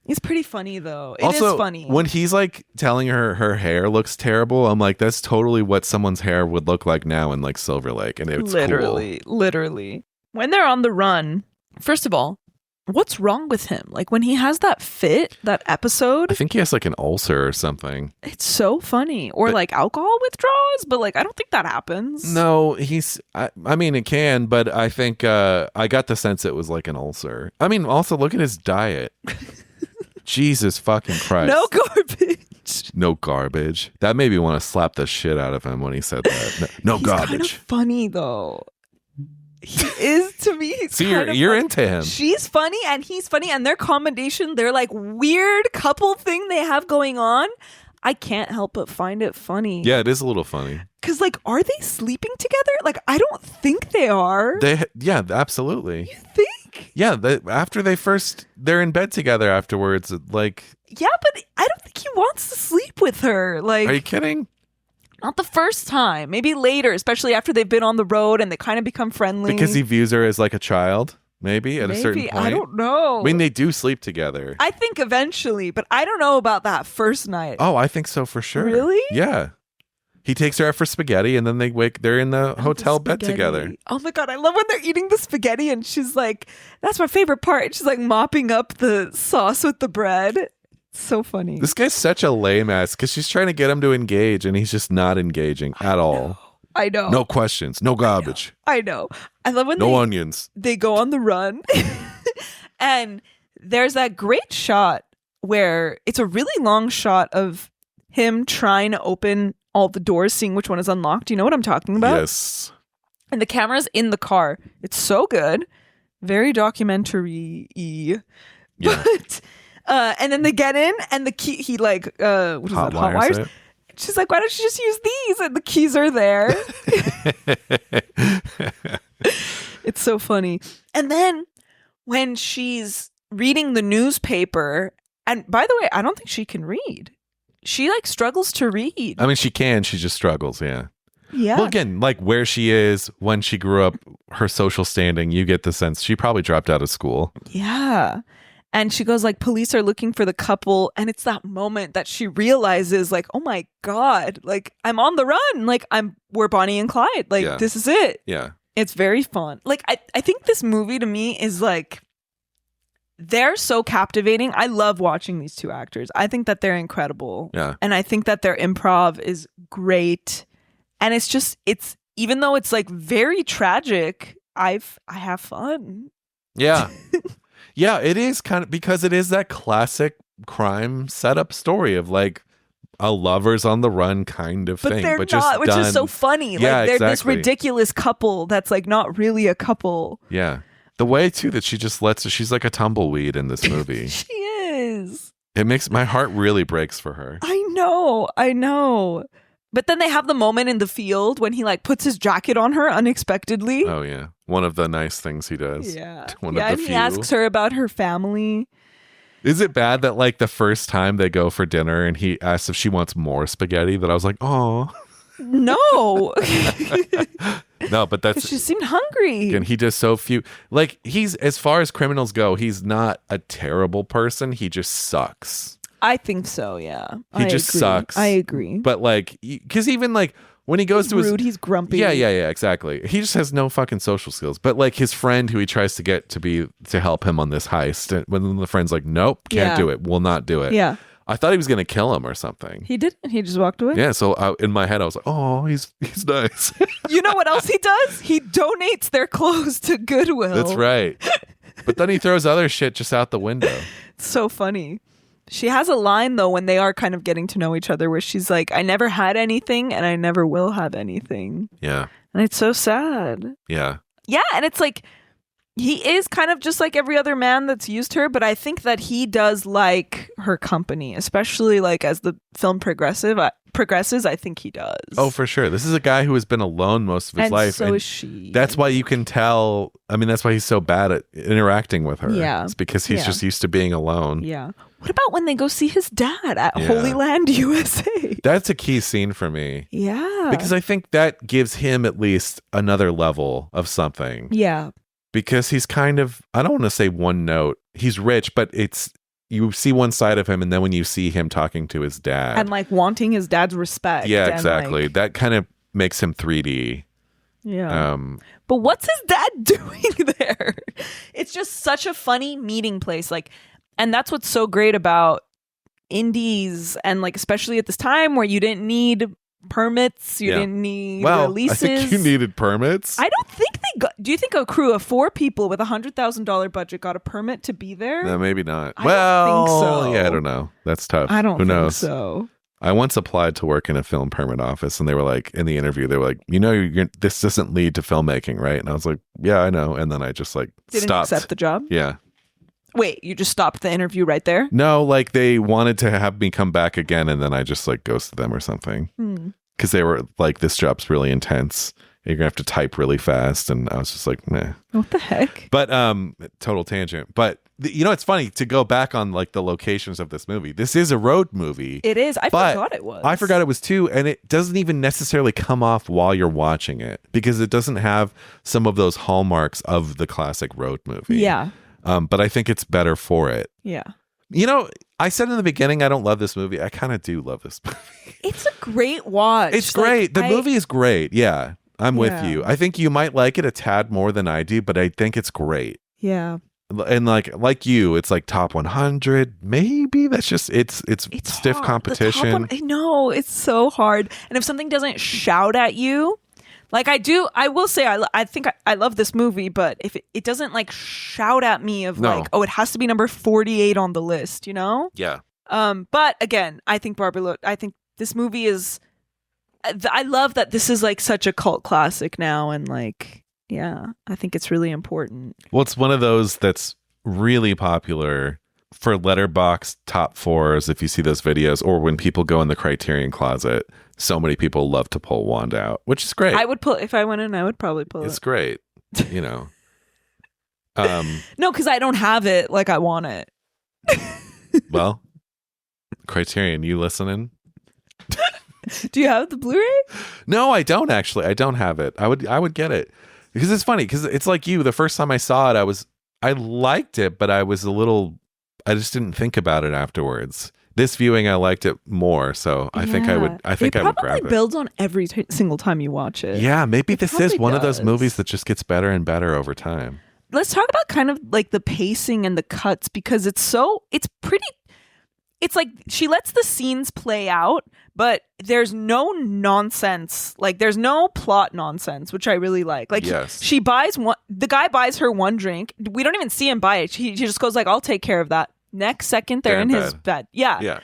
It's pretty funny, though. It also, is funny. When he's like telling her her hair looks terrible, I'm like, that's totally what someone's hair would look like now in like Silver Lake. And it's literally. When they're on the run, first of all, what's wrong with him? Like when he has that fit, that episode. I think he has like an ulcer or something. It's so funny. Or like alcohol withdrawals, but like I don't think that happens. No, I mean it can, but I think I got the sense it was like an ulcer. I mean, also look at his diet. Jesus fucking Christ. No garbage. No garbage. That made me want to slap the shit out of him when he said that. No He's garbage. Kind of funny though. He is to me. He's See, kind of you're funny. into him. She's funny and he's funny, and their combination, their like weird couple thing they have going on, I can't help but find it funny. Yeah, it is a little funny. Because like, are they sleeping together? Like, I don't think they are. Yeah, absolutely. You think? Yeah, after they're in bed together afterwards. Like, yeah, but I don't think he wants to sleep with her. Like, are you kidding? Not the first time. Maybe later, especially after they've been on the road and they kind of become friendly. Because he views her as like a child, maybe at a certain point. I don't know. I mean, they do sleep together. I think eventually, but I don't know about that first night. Oh, I think so for sure. Really? Yeah. He takes her out for spaghetti and then they're in the hotel bed together. Oh my God. I love when they're eating the spaghetti and she's like, that's my favorite part. And she's like mopping up the sauce with the bread. So funny. This guy's such a lame ass because she's trying to get him to engage and he's just not engaging at all. I know. No questions. No garbage. I know. I love when no onions. They go on the run. And there's that great shot where it's a really long shot of him trying to open all the doors, seeing which one is unlocked. Do you know what I'm talking about? Yes. And the camera's in the car. It's so good. Very documentary-y. Yeah. But And then they get in, and the key, he like, what is that, hot wires? it. She's like, why don't you just use these? And the keys are there. It's so funny. And then when she's reading the newspaper, and by the way, I don't think she can read. She like struggles to read. I mean, she can. She just struggles. Yeah. Yeah. Well, again, like where she is when she grew up, her social standing, you get the sense she probably dropped out of school. Yeah. And she goes like, police are looking for the couple. And it's that moment that she realizes like, oh my God, like I'm on the run. Like we're Bonnie and Clyde. Like this is it. Yeah. It's very fun. Like I think this movie to me is like, they're so captivating. I love watching these two actors. I think that they're incredible. Yeah. And I think that their improv is great. And it's even though it's like very tragic, I have fun. Yeah. Yeah, it is kind of, because it is that classic crime setup story of like a lovers on the run kind of but thing. They're but not, just which done. is so funny. Yeah, like they're this exactly. ridiculous couple that's like not really a couple. Yeah. The way too that she just she's like a tumbleweed in this movie. She is. It makes my heart really breaks for her. I know. But then they have the moment in the field when he like puts his jacket on her unexpectedly. Oh yeah. One of the nice things he does. Yeah. One of the and few. he asks her about her family. Is it bad that like the first time they go for dinner and he asks if she wants more spaghetti, that I was like, oh. No. No, but that's, she seemed hungry. and he does so few. Like he's, as far as criminals go, he's not a terrible person. He just sucks. I think so, yeah. He just sucks. I agree. But like, because even like when he goes He's to his, rude, he's grumpy. Yeah, exactly. He just has no fucking social skills. But like his friend who he tries to get to help him on this heist, and when the friend's like, nope, can't do it, will not do it. Yeah. I thought he was gonna kill him or something. He didn't. He just walked away. Yeah. So in my head, I was like, oh, he's nice. You know what else he does? He donates their clothes to Goodwill. That's right. But then he throws other shit just out the window. It's so funny. She has a line, though, when they are kind of getting to know each other, where she's like, I never had anything and I never will have anything. Yeah. And it's so sad. Yeah. Yeah. And it's like, he is kind of just like every other man that's used her, but I think that he does like her company, especially like as the film progresses, I think he does. Oh, for sure. This is a guy who has been alone most of his life. So is she. That's why you can tell. I mean, that's why he's so bad at interacting with her. Yeah. It's because he's just used to being alone. Yeah. What about when they go see his dad at Holy Land, USA? That's a key scene for me. Yeah. Because I think that gives him at least another level of something. Yeah. Because he's kind of, I don't want to say one note. He's rich, but you see one side of him, and then when you see him talking to his dad. And like wanting his dad's respect. Yeah, and exactly. like, that kind of makes him 3D. Yeah. But what's his dad doing there? It's just such a funny meeting place. Like, and that's what's so great about indies, and like especially at this time where you didn't need permits, you didn't need releases. I think you needed permits. I don't think they got. Do you think a crew of 4 people with $100,000 budget got a permit to be there? No, maybe not. I don't think so. Yeah, I don't know. That's tough. I don't Who think knows? so. I once applied to work in a film permit office, and they were like, in the interview, they were like, this doesn't lead to filmmaking, right? And I was like, yeah, I know. And then I just like Didn't stopped. accept the job? Yeah. Wait, you just stopped the interview right there? No, like they wanted to have me come back again, and then I just like ghosted them or something. Because they were like, this job's really intense. You're gonna have to type really fast, and I was just like, meh. What the heck? But total tangent. But it's funny to go back on like the locations of this movie. This is a road movie. It is. I forgot it was. I forgot it was too, and it doesn't even necessarily come off while you're watching it because it doesn't have some of those hallmarks of the classic road movie. Yeah. But I think it's better for it. Yeah. I said in the beginning I don't love this movie. I kind of do love this movie. It's a great watch. It's great. The movie is great. Yeah. I'm with you. I think you might like it a tad more than I do, but I think it's great. Yeah. And like you, it's like top 100. Maybe that's just it's stiff hard. competition. I know, it's so hard. And if something doesn't shout at you, like I will say I think I love this movie, but if it doesn't like shout at me of like, oh, it has to be number 48 on the list, Yeah. But again, I think I think this movie is. I love that this is like such a cult classic now, and like, yeah, I think it's really important. Well, it's one of those that's really popular, for Letterboxd top fours, if you see those videos, or when people go in the Criterion closet, so many people love to pull Wanda out, which is great. I would pull if I went in. I would probably pull It's it. great, you know. No, because I don't have it. Like I want it. Well, Criterion, you listening? Do you have the Blu-ray? No, I don't actually. I don't have it. I would get it because it's funny because it's like you. The first time I saw it, I liked it, but I just didn't think about it afterwards. This viewing, I liked it more, so I think I would. I think I would grab it. It probably builds on every single time you watch it. Yeah, maybe this is one of those does. movies that just gets better and better over time. Let's talk about kind of like the pacing and the cuts because it's like she lets the scenes play out, but there's no nonsense. Like there's no plot nonsense, which I really like. Like yes. the guy buys her one drink. We don't even see him buy it. He just goes like, I'll take care of that. Next second, they're in his bed. Yeah. Yeah.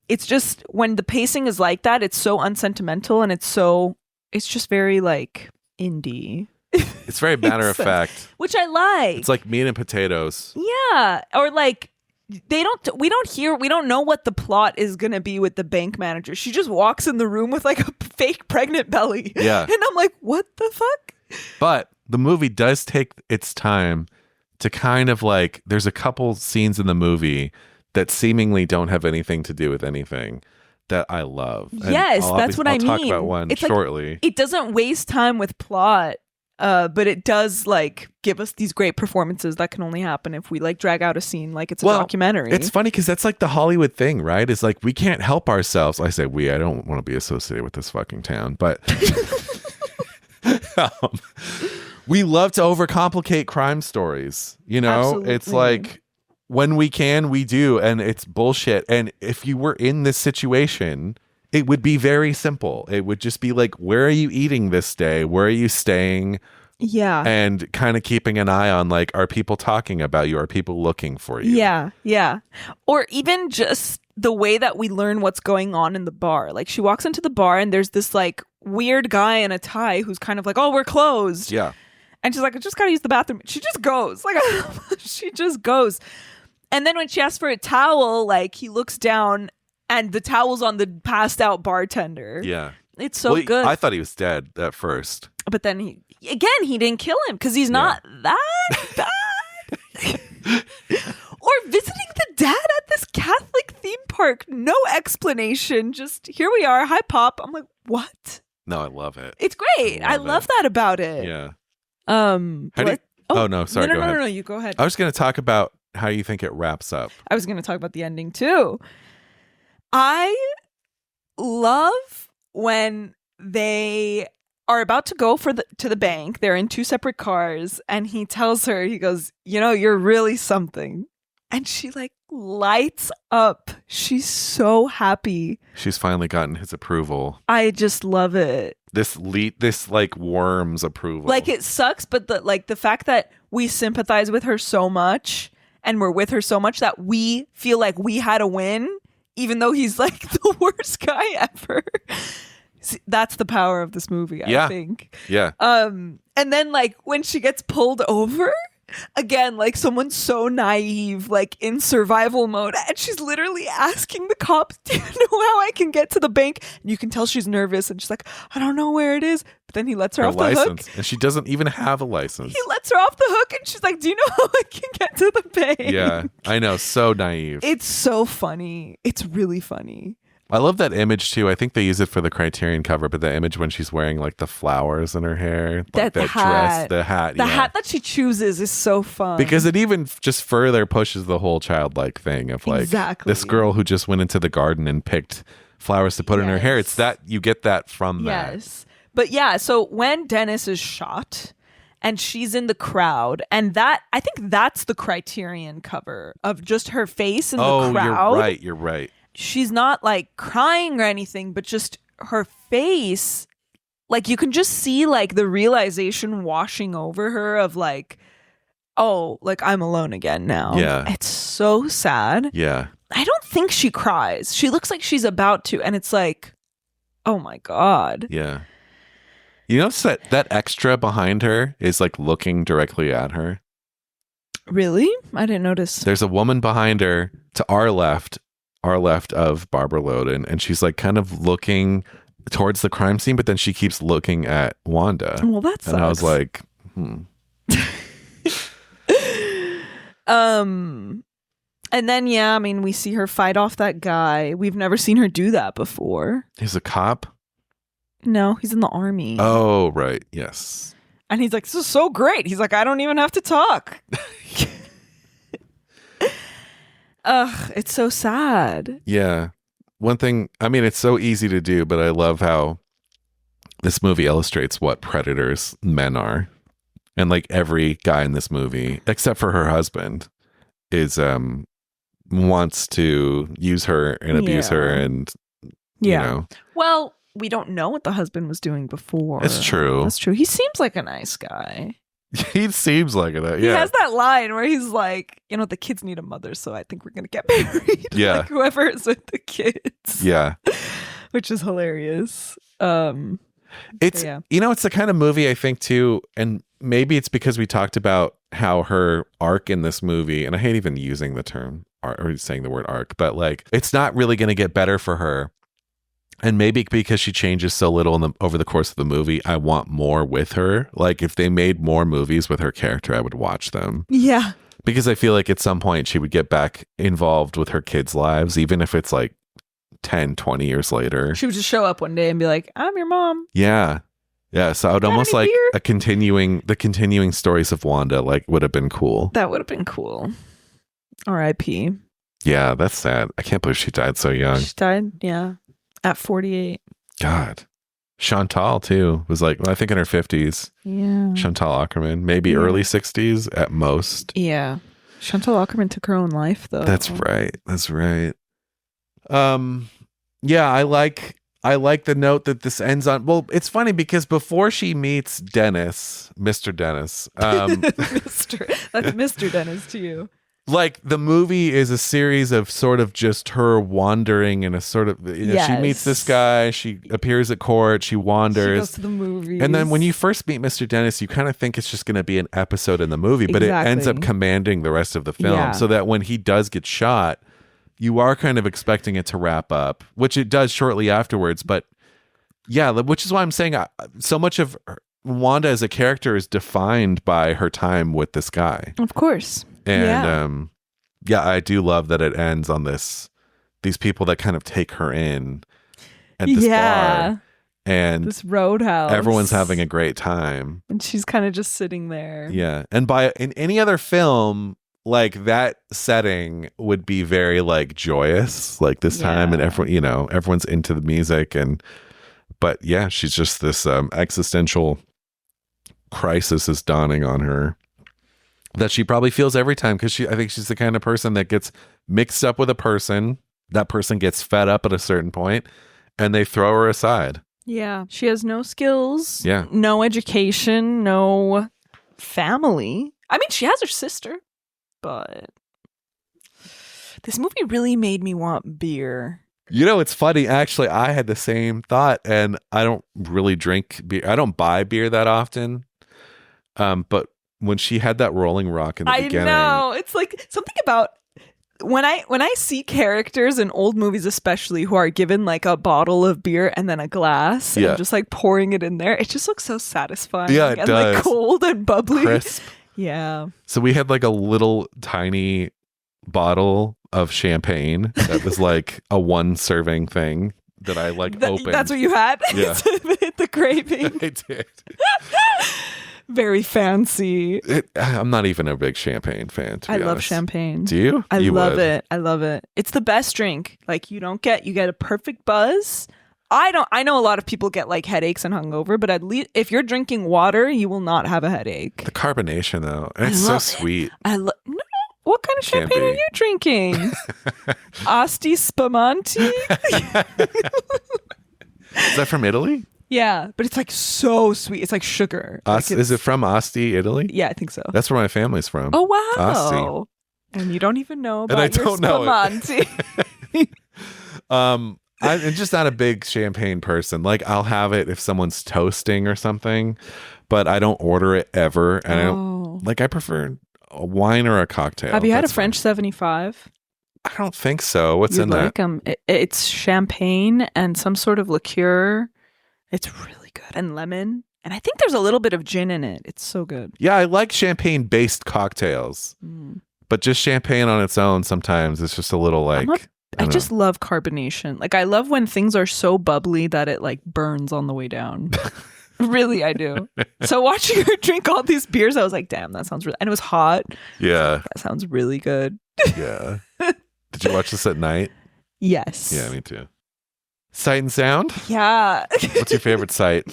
It's just when the pacing is like that, it's so unsentimental and it's just very like indie. It's very matter of fact. Which I like. It's like meat and potatoes. Yeah. Or like we don't know what the plot is going to be with the bank manager. She just walks in the room with like a fake pregnant belly. Yeah. And I'm like, what the fuck? But the movie does take its time to kind of like, there's a couple scenes in the movie that seemingly don't have anything to do with anything that I love. And yes, that's what I mean. I'll talk about one shortly. Like, it doesn't waste time with plot. But it does like give us these great performances that can only happen if we like drag out a scene like it's a documentary. It's funny because that's like the Hollywood thing, right? Is like we can't help ourselves. I say I don't want to be associated with this fucking town, but we love to overcomplicate crime stories. You know, Absolutely. It's like when we can, we do, and it's bullshit. And if you were in this situation, it would be very simple. It would just be like, where are you eating this day? Where are you staying? Yeah. And kind of keeping an eye on like, are people talking about you? Are people looking for you? Yeah. Yeah. Or even just the way that we learn what's going on in the bar. Like she walks into the bar and there's this like weird guy in a tie who's kind of like, oh, we're closed. Yeah. And she's like, I just got to use the bathroom. She just goes. Like, she just goes. And then when she asks for a towel, like he looks down and the towel's on the passed out bartender. Yeah. It's so good. I thought he was dead at first. But then he didn't kill him because he's not that bad. Or visiting the dad at this Catholic theme park. No explanation. Just here we are. Hi, Pop. I'm like, what? No, I love it. It's great. I love that about it. Yeah. No, sorry. Go ahead. No, you go ahead. I was going to talk about how you think it wraps up. I was going to talk about the ending too. I love when they are about to go to the bank. They're in two separate cars and he tells her, he goes, you know, you're really something. And she like lights up. She's so happy. She's finally gotten his approval. I just love it. This like worm's approval. Like it sucks, but the fact that we sympathize with her so much and we're with her so much that we feel like we had a win, even though he's like the worst guy ever. That's the power of this movie, I think. Yeah. And then like when she gets pulled over, again, like someone's so naive, like in survival mode, and she's literally asking the cops, do you know how I can get to the bank? And you can tell she's nervous and she's like, I don't know where it is. But then he lets her off the hook. And she doesn't even have a license. He lets her off the hook and she's like, do you know how I can get to the bank? Yeah, I know. So naive. It's so funny. It's really funny. I love that image too. I think they use it for the Criterion cover, but the image when she's wearing like the flowers in her hair, like that hat. dress, the hat. The hat that she chooses is so fun. Because it even just further pushes the whole childlike thing of like this girl who just went into the garden and picked flowers to put in her hair. It's that you get that from that. Yes. But yeah, so when Dennis is shot and she's in the crowd, and that I think that's the Criterion cover of just her face in the crowd. You're right. She's not like crying or anything, but just her face, like you can just see like the realization washing over her of like, oh, like I'm alone again now. Yeah. It's so sad. Yeah. I don't think she cries. She looks like she's about to, and it's like, oh my God. Yeah. You notice that extra behind her is like looking directly at her? Really? I didn't notice. There's a woman behind her to our left of Barbara Loden, and she's like kind of looking towards the crime scene, but then she keeps looking at Wanda. Well, that sucks. And I was like, And then, yeah, I mean, we see her fight off that guy. We've never seen her do that before. He's a cop? No, he's in the army. Oh, right. Yes. And he's like, this is so great. He's like, I don't even have to talk. Ugh, it's so sad. Yeah. One thing, I mean, it's so easy to do, but I love how this movie illustrates what predators men are. And like every guy in this movie, except for her husband, is wants to use her and abuse her, and you know. Well, we don't know what the husband was doing before. It's true. That's true. He seems like a nice guy. He seems like it. Yeah. He has that line where he's like, you know, the kids need a mother, so I think we're gonna get married. Yeah. Like whoever is with the kids. Yeah. Which is hilarious. It's you know, it's the kind of movie I think too, and maybe it's because we talked about how her arc in this movie, and I hate even using the term or saying the word arc, but like it's not really going to get better for her. And maybe because she changes so little over the course of the movie, I want more with her. Like if they made more movies with her character, I would watch them. Yeah. Because I feel like at some point she would get back involved with her kids' lives, even if it's like 10, 20 years later. She would just show up one day and be like, I'm your mom. Yeah. Yeah. So I would almost like beer? the continuing stories of Wanda like would have been cool. That would have been cool. R.I.P. Yeah, that's sad. I can't believe she died so young. She died, yeah, at 48. God. Chantal too was like, I think in her 50s. Yeah. Chantal Ackerman, maybe early 60s at most. Yeah. Chantal Ackerman took her own life though. That's right. That's right. Yeah, I like the note that this ends on. Well, it's funny because before she meets Dennis, Mr. Dennis, that's Mr. Dennis to you. Like the movie is a series of sort of just her wandering in a sort of, you know, she meets this guy, she appears at court, she wanders. She goes to the movies. And then when you first meet Mr. Dennis, you kind of think it's just going to be an episode in the movie, but it ends up commanding the rest of the film. So that when he does get shot, you are kind of expecting it to wrap up, which it does shortly afterwards. But yeah, which is why I'm saying so much of Wanda as a character is defined by her time with this guy. Of course. And yeah, I do love that it ends on these people that kind of take her in at this bar and this roadhouse. Everyone's having a great time. And she's kind of just sitting there. Yeah. And in any other film, like that setting would be very like joyous, like this time, and everyone, you know, everyone's into the music, but yeah, she's just this existential crisis is dawning on her that she probably feels every time, because I think she's the kind of person that gets mixed up with a person, that person gets fed up at a certain point, and they throw her aside. Yeah, she has no skills, yeah, no education, no family. I mean, she has her sister. But this movie really made me want beer. You know, it's funny. Actually, I had the same thought, and I don't really drink beer. I don't buy beer that often. But when she had that Rolling Rock in the beginning, I know, it's like something about when I see characters in old movies, especially who are given like a bottle of beer and then a glass, and just like pouring it in there. It just looks so satisfying. Yeah, it and does. Like cold and bubbly, crisp. Yeah. So we had like a little tiny bottle of champagne that was like a one serving thing that I like opened. That's what you had? Yeah. The craving. I did. Very fancy. I'm not even a big champagne fan, to be honest. I love champagne. Do you? I love it. I love it. It's the best drink. Like you get a perfect buzz. I know a lot of people get like headaches and hungover, but at least if you're drinking water, you will not have a headache. The carbonation though, it's so sweet. No, what kind of champagne are you drinking? Asti Spumante? Is that from Italy? Yeah, but it's like so sweet. It's like sugar. Is it from Asti, Italy? Yeah, I think so. That's where my family's from. Oh wow. Asti. And you don't even know about and I your don't know Spumante. I'm just not a big champagne person. Like I'll have it if someone's toasting or something, but I don't order it ever. And I don't I prefer a wine or a cocktail. Have you had a That's French fine. 75? I don't think so. What's You'd in that? like 'em. It's champagne and some sort of liqueur. It's really good. And lemon. And I think there's a little bit of gin in it. It's so good. Yeah, I like champagne-based cocktails. But just champagne on its own sometimes it's just a little like... I just love carbonation. Like, I love when things are so bubbly that it like burns on the way down. Really, I do. So watching her drink all these beers, I was like, damn, that sounds really... And it was hot. Yeah. That sounds really good. Yeah. Did you watch this at night? Yes. Yeah, me too. Sight and sound? Yeah. What's your favorite sight?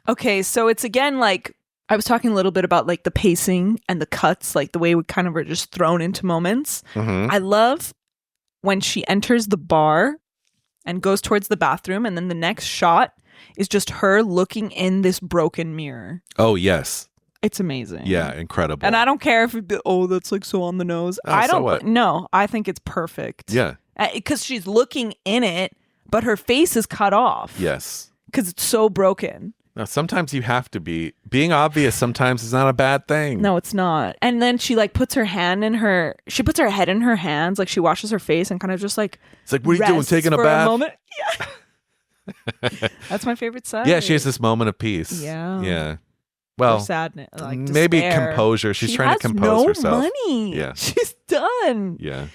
Okay, so it's again like... I was talking a little bit about like the pacing and the cuts, like the way we kind of are just thrown into moments. Mm-hmm. I love when she enters the bar and goes towards the bathroom, and then the next shot is just her looking in this broken mirror. Oh, yes. It's amazing. Yeah, incredible. And I don't care if that's like so on the nose. Oh, I so don't what? no, I think it's perfect. Yeah. Because she's looking in it, but her face is cut off. Yes. Because it's so broken. Now, sometimes you have to be. Being obvious sometimes is not a bad thing. No, it's not. And then she like puts her head in her hands, like she washes her face and kind of just like It's like, what are you doing? rests Taking a for bath? moment. Yeah. That's my favorite side. Yeah, she has this moment of peace. Yeah. Yeah. Or Well, sadness, like maybe despair. composure. She's She trying has to compose no herself. money. Yeah. She's done. Yeah.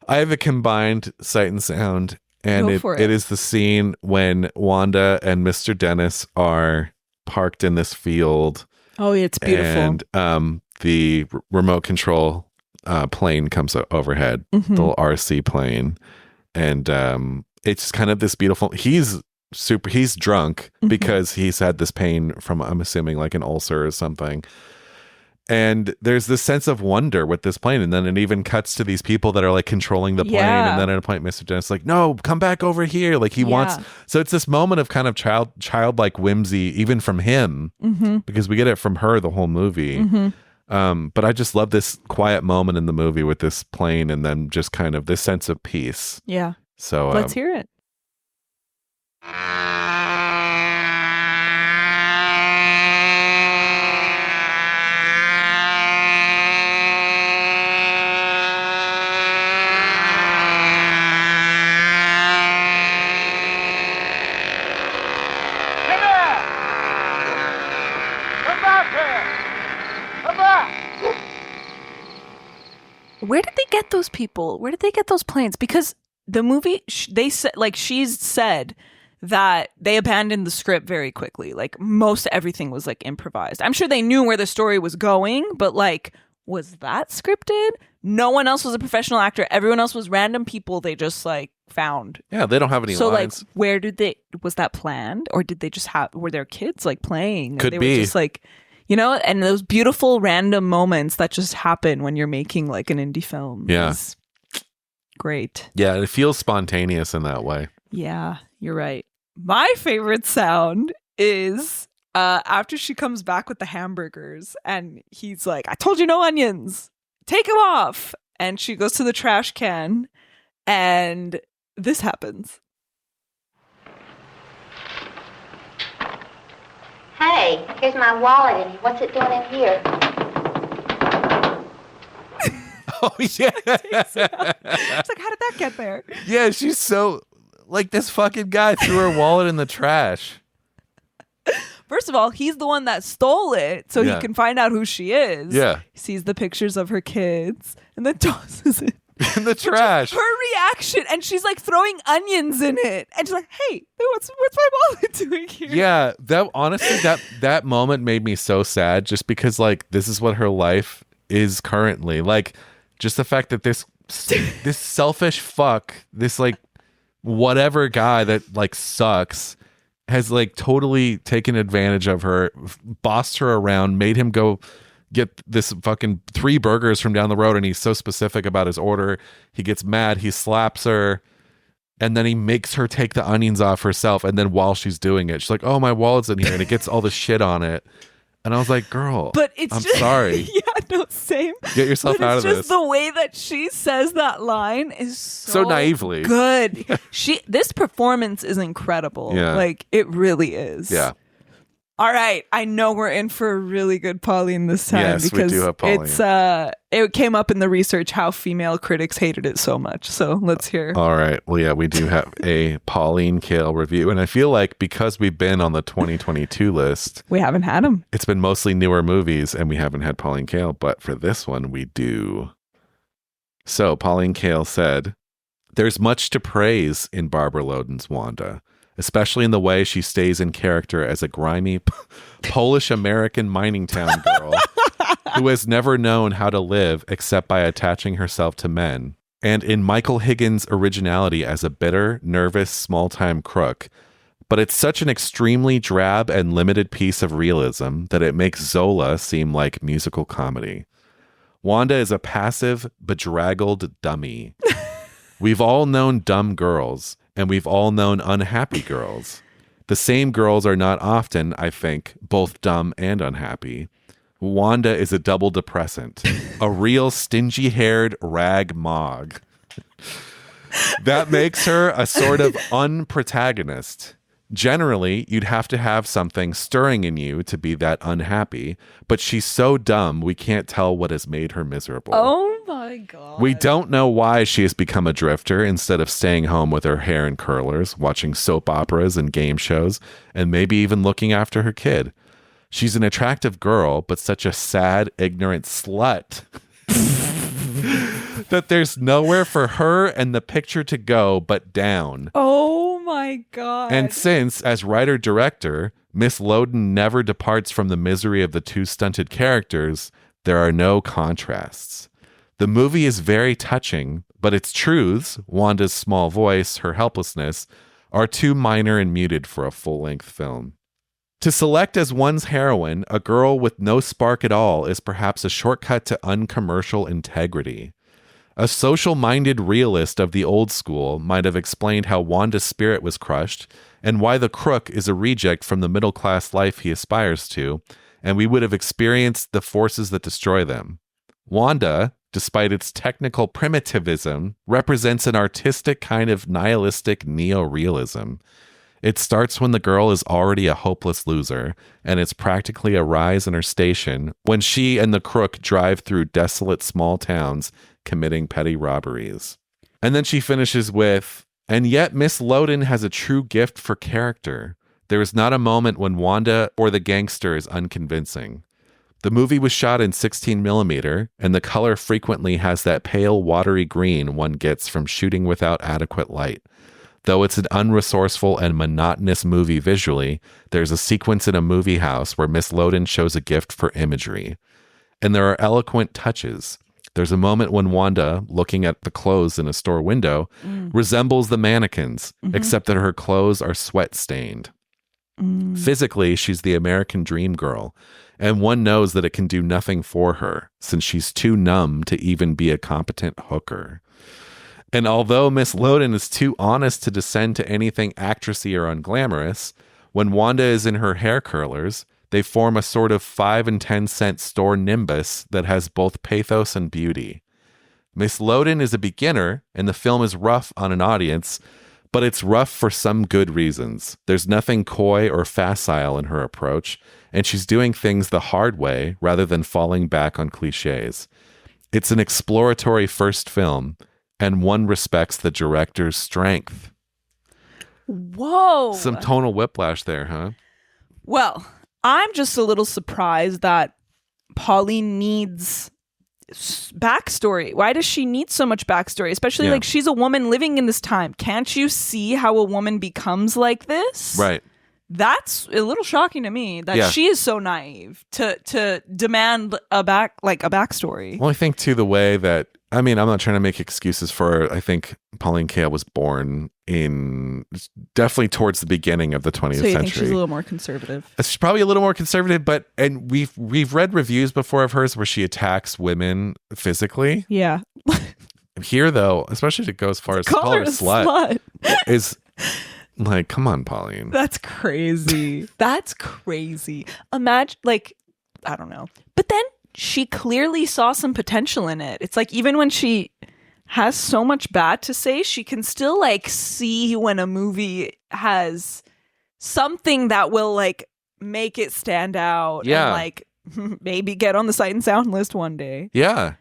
I have a combined sight and sound, and Go for it. it is the scene when Wanda and Mr. Dennis are parked in this field, Oh, yeah, it's beautiful. and the remote control plane comes overhead, Mhm. the little RC plane, and it's kind of this beautiful. He's drunk Mhm. because he's had this pain from, I'm assuming, like an ulcer or something. And there's this sense of wonder with this plane, and then it even cuts to these people that are like controlling the plane, Yeah. and then at a point, Mr. Dennis is like, "No, come back over here!" Like he wants. So it's this moment of kind of childlike whimsy, even from him, Mm-hmm. because we get it from her the whole movie. Mm-hmm. But I just love this quiet moment in the movie with this plane, and then just kind of this sense of peace. Yeah. So Let's hear it. Where did they get those people? Where did they get those planes? Because the movie, they said, like, she's said that they abandoned the script very quickly. Like, most everything was like improvised. I'm sure they knew where the story was going, but like, was that scripted? No one else was a professional actor. Everyone else was random people they just like found. yeah, they don't have any So lines. like, where did they? Was that planned, or did they just have? Were there kids like playing? Could they be. Were just like, you know, and those beautiful random moments that just happen when you're making like an indie film. Yeah. Is great. Yeah, it feels spontaneous in that way. Yeah, you're right. My favorite sound is after she comes back with the hamburgers and he's like, "I told you no onions. Take them off." And she goes to the trash can and this happens. Hey, here's my wallet in here. What's it doing in here? Oh yeah. It's like, how did that get there? Yeah, she's so like, this fucking guy threw her wallet in the trash. First of all, he's the one that stole it, so Yeah. he can find out who she is. Yeah. He sees the pictures of her kids and then tosses it In the trash. Her reaction, and she's like throwing onions in it, and she's like, "Hey, what's my wallet doing here?" Yeah, that honestly, that moment made me so sad, just because like this is what her life is currently. Like, just the fact that this selfish fuck, this like whatever guy that like sucks, has like totally taken advantage of her, bossed her around, made him go get this fucking 3 burgers from down the road, and he's so specific about his order. He gets mad, he slaps her, and then he makes her take the onions off herself. And then while she's doing it, she's like, "Oh, my wallet's in here," and it gets all the shit on it. And I was like, "Girl, But it's I'm just, sorry. Yeah, no, same. Get yourself But out it's of just this." the way that she says that line is so naively good. This performance is incredible. Yeah. Like, it really is. Yeah. All right, I know we're in for a really good Pauline this time Yes, because we do have Pauline. it came up in the research how female critics hated it so much. So let's hear. All right. Well, yeah, we do have a Pauline Kael review. And I feel like because we've been on the 2022 list, We haven't had them. it's been mostly newer movies and we haven't had Pauline Kael. But for this one, we do. So Pauline Kael said, "There's much to praise in Barbara Loden's Wanda, especially in the way she stays in character as a grimy Polish-American mining town girl who has never known how to live except by attaching herself to men, and in Michael Higgins' originality as a bitter, nervous, small-time crook. But it's such an extremely drab and limited piece of realism that it makes Zola seem like musical comedy. Wanda is a passive, bedraggled dummy. We've all known dumb girls, and we've all known unhappy girls. The same girls are not often, I think, both dumb and unhappy. Wanda is a double depressant, a real stingy-haired rag mog. That makes her a sort of unprotagonist. Generally, you'd have to have something stirring in you to be that unhappy, but she's so dumb we can't tell what has made her miserable. Oh my God. We don't know why she has become a drifter instead of staying home with her hair in curlers, watching soap operas and game shows, and maybe even looking after her kid. She's an attractive girl, but such a sad, ignorant slut that there's nowhere for her and the picture to go but down. Oh my God. And since, as writer-director, Miss Loden never departs from the misery of the two stunted characters, there are no contrasts. The movie is very touching, but its truths, Wanda's small voice, her helplessness, are too minor and muted for a full-length film. To select as one's heroine a girl with no spark at all is perhaps a shortcut to uncommercial integrity. A social-minded realist of the old school might have explained how Wanda's spirit was crushed and why the crook is a reject from the middle-class life he aspires to, and we would have experienced the forces that destroy them. Wanda, despite its technical primitivism, represents an artistic kind of nihilistic neo-realism. It starts when the girl is already a hopeless loser, and it's practically a rise in her station when she and the crook drive through desolate small towns committing petty robberies. And then she finishes with, "And yet Miss Loden has a true gift for character. There is not a moment when Wanda or the gangster is unconvincing. The movie was shot in 16mm, and the color frequently has that pale, watery green one gets from shooting without adequate light. Though it's an unresourceful and monotonous movie visually, there's a sequence in a movie house where Miss Loden shows a gift for imagery. And there are eloquent touches. There's a moment when Wanda, looking at the clothes in a store window, resembles the mannequins, except that her clothes are sweat-stained. Physically, she's the American dream girl, and one knows that it can do nothing for her, since she's too numb to even be a competent hooker. And although Miss Loden is too honest to descend to anything actressy or unglamorous, when Wanda is in her hair curlers, they form a sort of 5 and 10 cent store nimbus that has both pathos and beauty. Miss Loden is a beginner, and the film is rough on an audience, but it's rough for some good reasons. There's nothing coy or facile in her approach, and she's doing things the hard way rather than falling back on cliches. It's an exploratory first film, and one respects the director's strength." Whoa. Some tonal whiplash there, huh? Well, I'm just a little surprised that Pauline needs backstory. Why does she need so much backstory? Especially like she's a woman living in this time. Can't you see how a woman becomes like this? Right. That's a little shocking to me that she is so naive to demand a backstory. Well, I think too the way that, I mean, I'm not trying to make excuses for her. I think Pauline Kael was born in definitely towards the beginning of the 20th so you century. Think she's a little more conservative? She's probably a little more conservative, and we've read reviews before of hers where she attacks women physically. Yeah. Here, though, especially to go as far as to call her a slut, is like, come on, Pauline. That's crazy. That's crazy. Imagine, like, I don't know. But then she clearly saw some potential in it. It's like, even when she has so much bad to say, she can still, like, see when a movie has something that will, like, make it stand out. Yeah. And like maybe get on the Sight and Sound list one day. Yeah.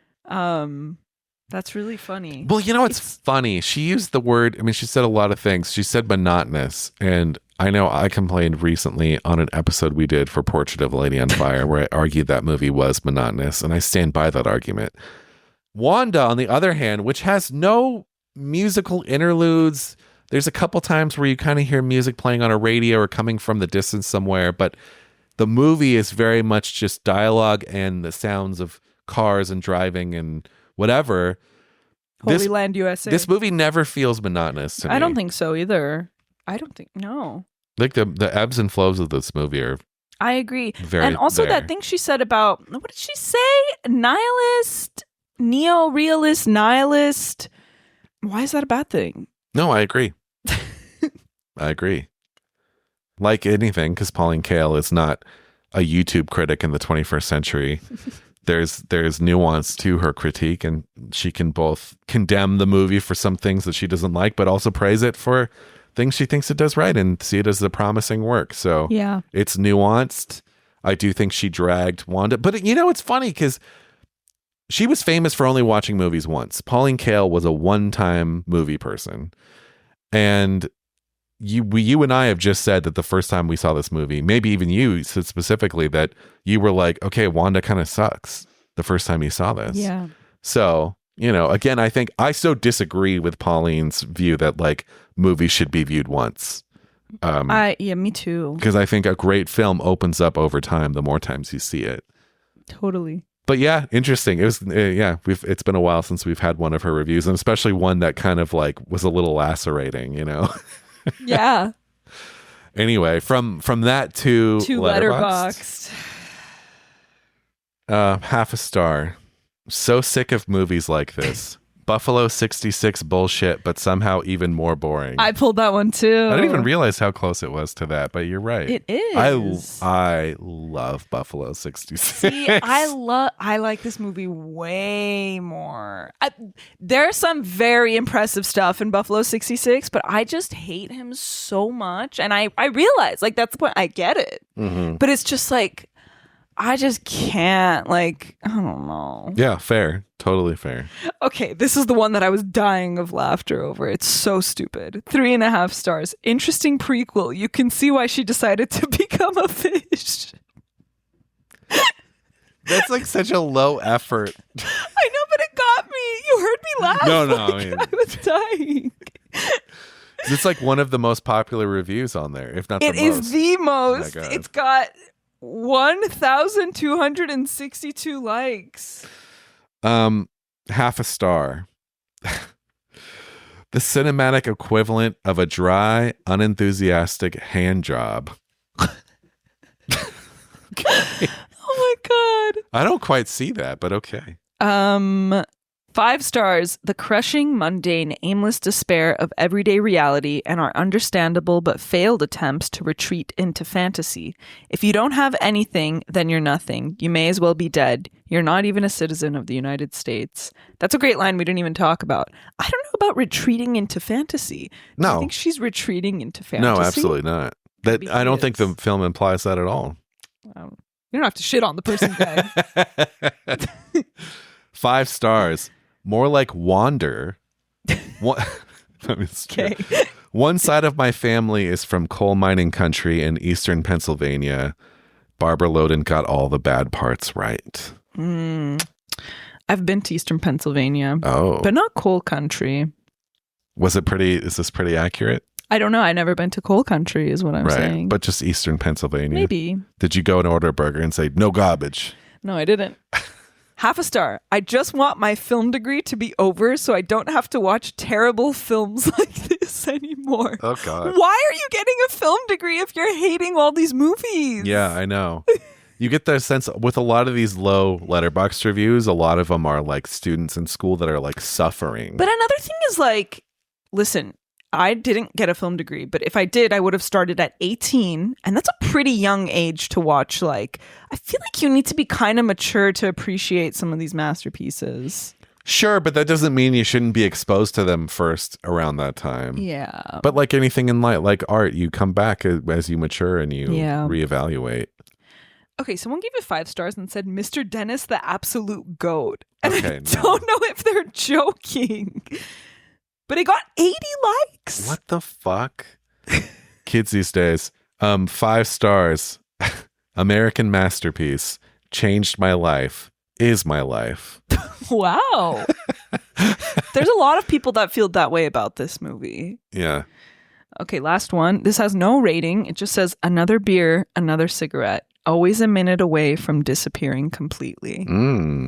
That's really funny. Well, you know, it's funny. She used the word, I mean, she said a lot of things. She said monotonous. And I know I complained recently on an episode we did for Portrait of a Lady on Fire where I argued that movie was monotonous. And I stand by that argument. Wanda, on the other hand, which has no musical interludes. There's a couple times where you kind of hear music playing on a radio or coming from the distance somewhere. But the movie is very much just dialogue and the sounds of cars and driving and whatever. Holy Land USA. This movie never feels monotonous to me. I don't think so either. No. Like the ebbs and flows of this movie are I agree. very And also there. that thing she said about, what did she say? Nihilist, neo-realist, nihilist. Why is that a bad thing? No, I agree. I agree. Like anything, because Pauline Kael is not a YouTube critic in the 21st century. There's nuance to her critique, and she can both condemn the movie for some things that she doesn't like, but also praise it for things she thinks it does right and see it as a promising work. So yeah, it's nuanced. I do think she dragged Wanda, but you know, it's funny because she was famous for only watching movies once. Pauline Kael was a one-time movie person, and you and I have just said that the first time we saw this movie, maybe even you said specifically that you were like, okay, Wanda kind of sucks the first time you saw this. Yeah. So, you know, again, I think I so disagree with Pauline's view that like movies should be viewed once. Yeah, me too. Because I think a great film opens up over time the more times you see it. Totally. But yeah, interesting. It was it's been a while since we've had one of her reviews, and especially one that kind of like was a little lacerating, you know. Yeah. Anyway, from that to Letterboxd. Half a star. So sick of movies like this. Buffalo 66 bullshit, but somehow even more boring. I pulled that one too. I didn't even realize how close it was to that, but you're right. It is. I love Buffalo 66. See, I like this movie way more. There's some very impressive stuff in Buffalo 66, but I just hate him so much. And I realize, like, that's the point. I get it. Mm-hmm. But it's just like, I just can't, like, I don't know. Yeah, fair. Totally fair. Okay, this is the one that I was dying of laughter over. It's so stupid. 3.5 stars. Interesting prequel. You can see why she decided to become a fish. That's like such a low effort. I know, but it got me. You heard me laugh. No, like, I mean, I was dying. it's like one of the most popular reviews on there, if not the most. It is the most. Oh my God. It's got 1,262 likes. Half a star. The cinematic equivalent of a dry, unenthusiastic hand job. Okay. Oh my God. I don't quite see that, but okay. 5 stars. The crushing, mundane, aimless despair of everyday reality and our understandable but failed attempts to retreat into fantasy. If you don't have anything, then you're nothing. You may as well be dead. You're not even a citizen of the United States. That's a great line we didn't even talk about. I don't know about retreating into fantasy. Do No. you think she's retreating into fantasy? No, absolutely not. That Maybe I don't she think is. the film implies that at all. You don't have to shit on the person, guy. 5 stars. More like wander. One, I mean, it's true. Okay. One side of my family is from coal mining country in eastern Pennsylvania. Barbara Loden got all the bad parts right. I've been to eastern Pennsylvania, Oh. but not coal country. Is this pretty accurate? I don't know. I've never been to coal country is what I'm saying. But just eastern Pennsylvania. Maybe. Did you go and order a burger and say, no garbage? No, I didn't. Half a star. I just want my film degree to be over so I don't have to watch terrible films like this anymore. Oh, God. Why are you getting a film degree if you're hating all these movies? Yeah, I know. You get the sense with a lot of these low Letterboxd reviews, a lot of them are like students in school that are like suffering. But another thing is like, listen, I didn't get a film degree, but if I did, I would have started at 18. And that's a pretty young age to watch. Like, I feel like you need to be kind of mature to appreciate some of these masterpieces. Sure, but that doesn't mean you shouldn't be exposed to them first around that time. Yeah. But like anything in life, like art, you come back as you mature and you reevaluate. Okay, someone gave it 5 stars and said, Mr. Dennis, the absolute goat. And Okay, I don't know if they're joking. But it got 80 likes. What the fuck? Kids these days. 5 stars. American masterpiece. Changed my life. Is my life. Wow. There's a lot of people that feel that way about this movie. Yeah. Okay, last one. This has no rating. It just says another beer, another cigarette. Always a minute away from disappearing completely.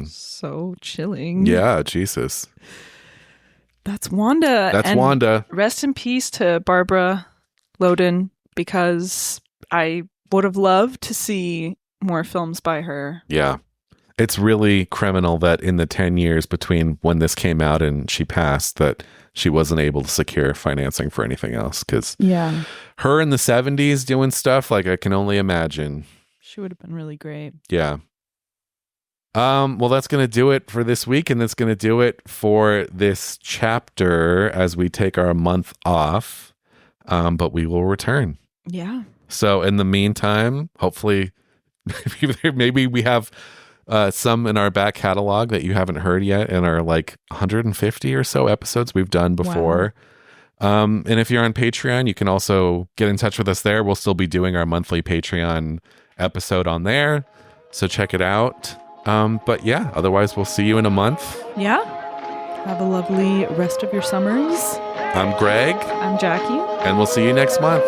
So chilling. Yeah, Jesus. That's Wanda. That's Wanda. Rest in peace to Barbara Loden, because I would have loved to see more films by her. Yeah. It's really criminal that in the 10 years between when this came out and she passed, that she wasn't able to secure financing for anything else. Because her in the 70s doing stuff, like I can only imagine. She would have been really great. Yeah. Well, that's going to do it for this week, and that's going to do it for this chapter as we take our month off. But we will return. Yeah. So in the meantime, hopefully, maybe we have some in our back catalog that you haven't heard yet in our like 150 or so episodes we've done before. Wow. And if you're on Patreon, you can also get in touch with us there. We'll still be doing our monthly Patreon episode on there. So check it out. But yeah, otherwise we'll see you in a month. Yeah. Have a lovely rest of your summers. I'm Greg. I'm Jackie. And we'll see you next month.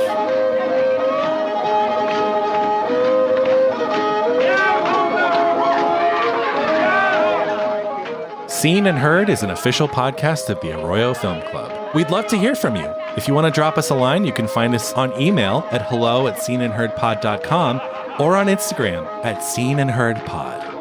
Seen and Heard is an official podcast of the Arroyo Film Club. We'd love to hear from you. If you want to drop us a line, you can find us on email at hello@seenandheardpod.com or on Instagram @seenandheardpod.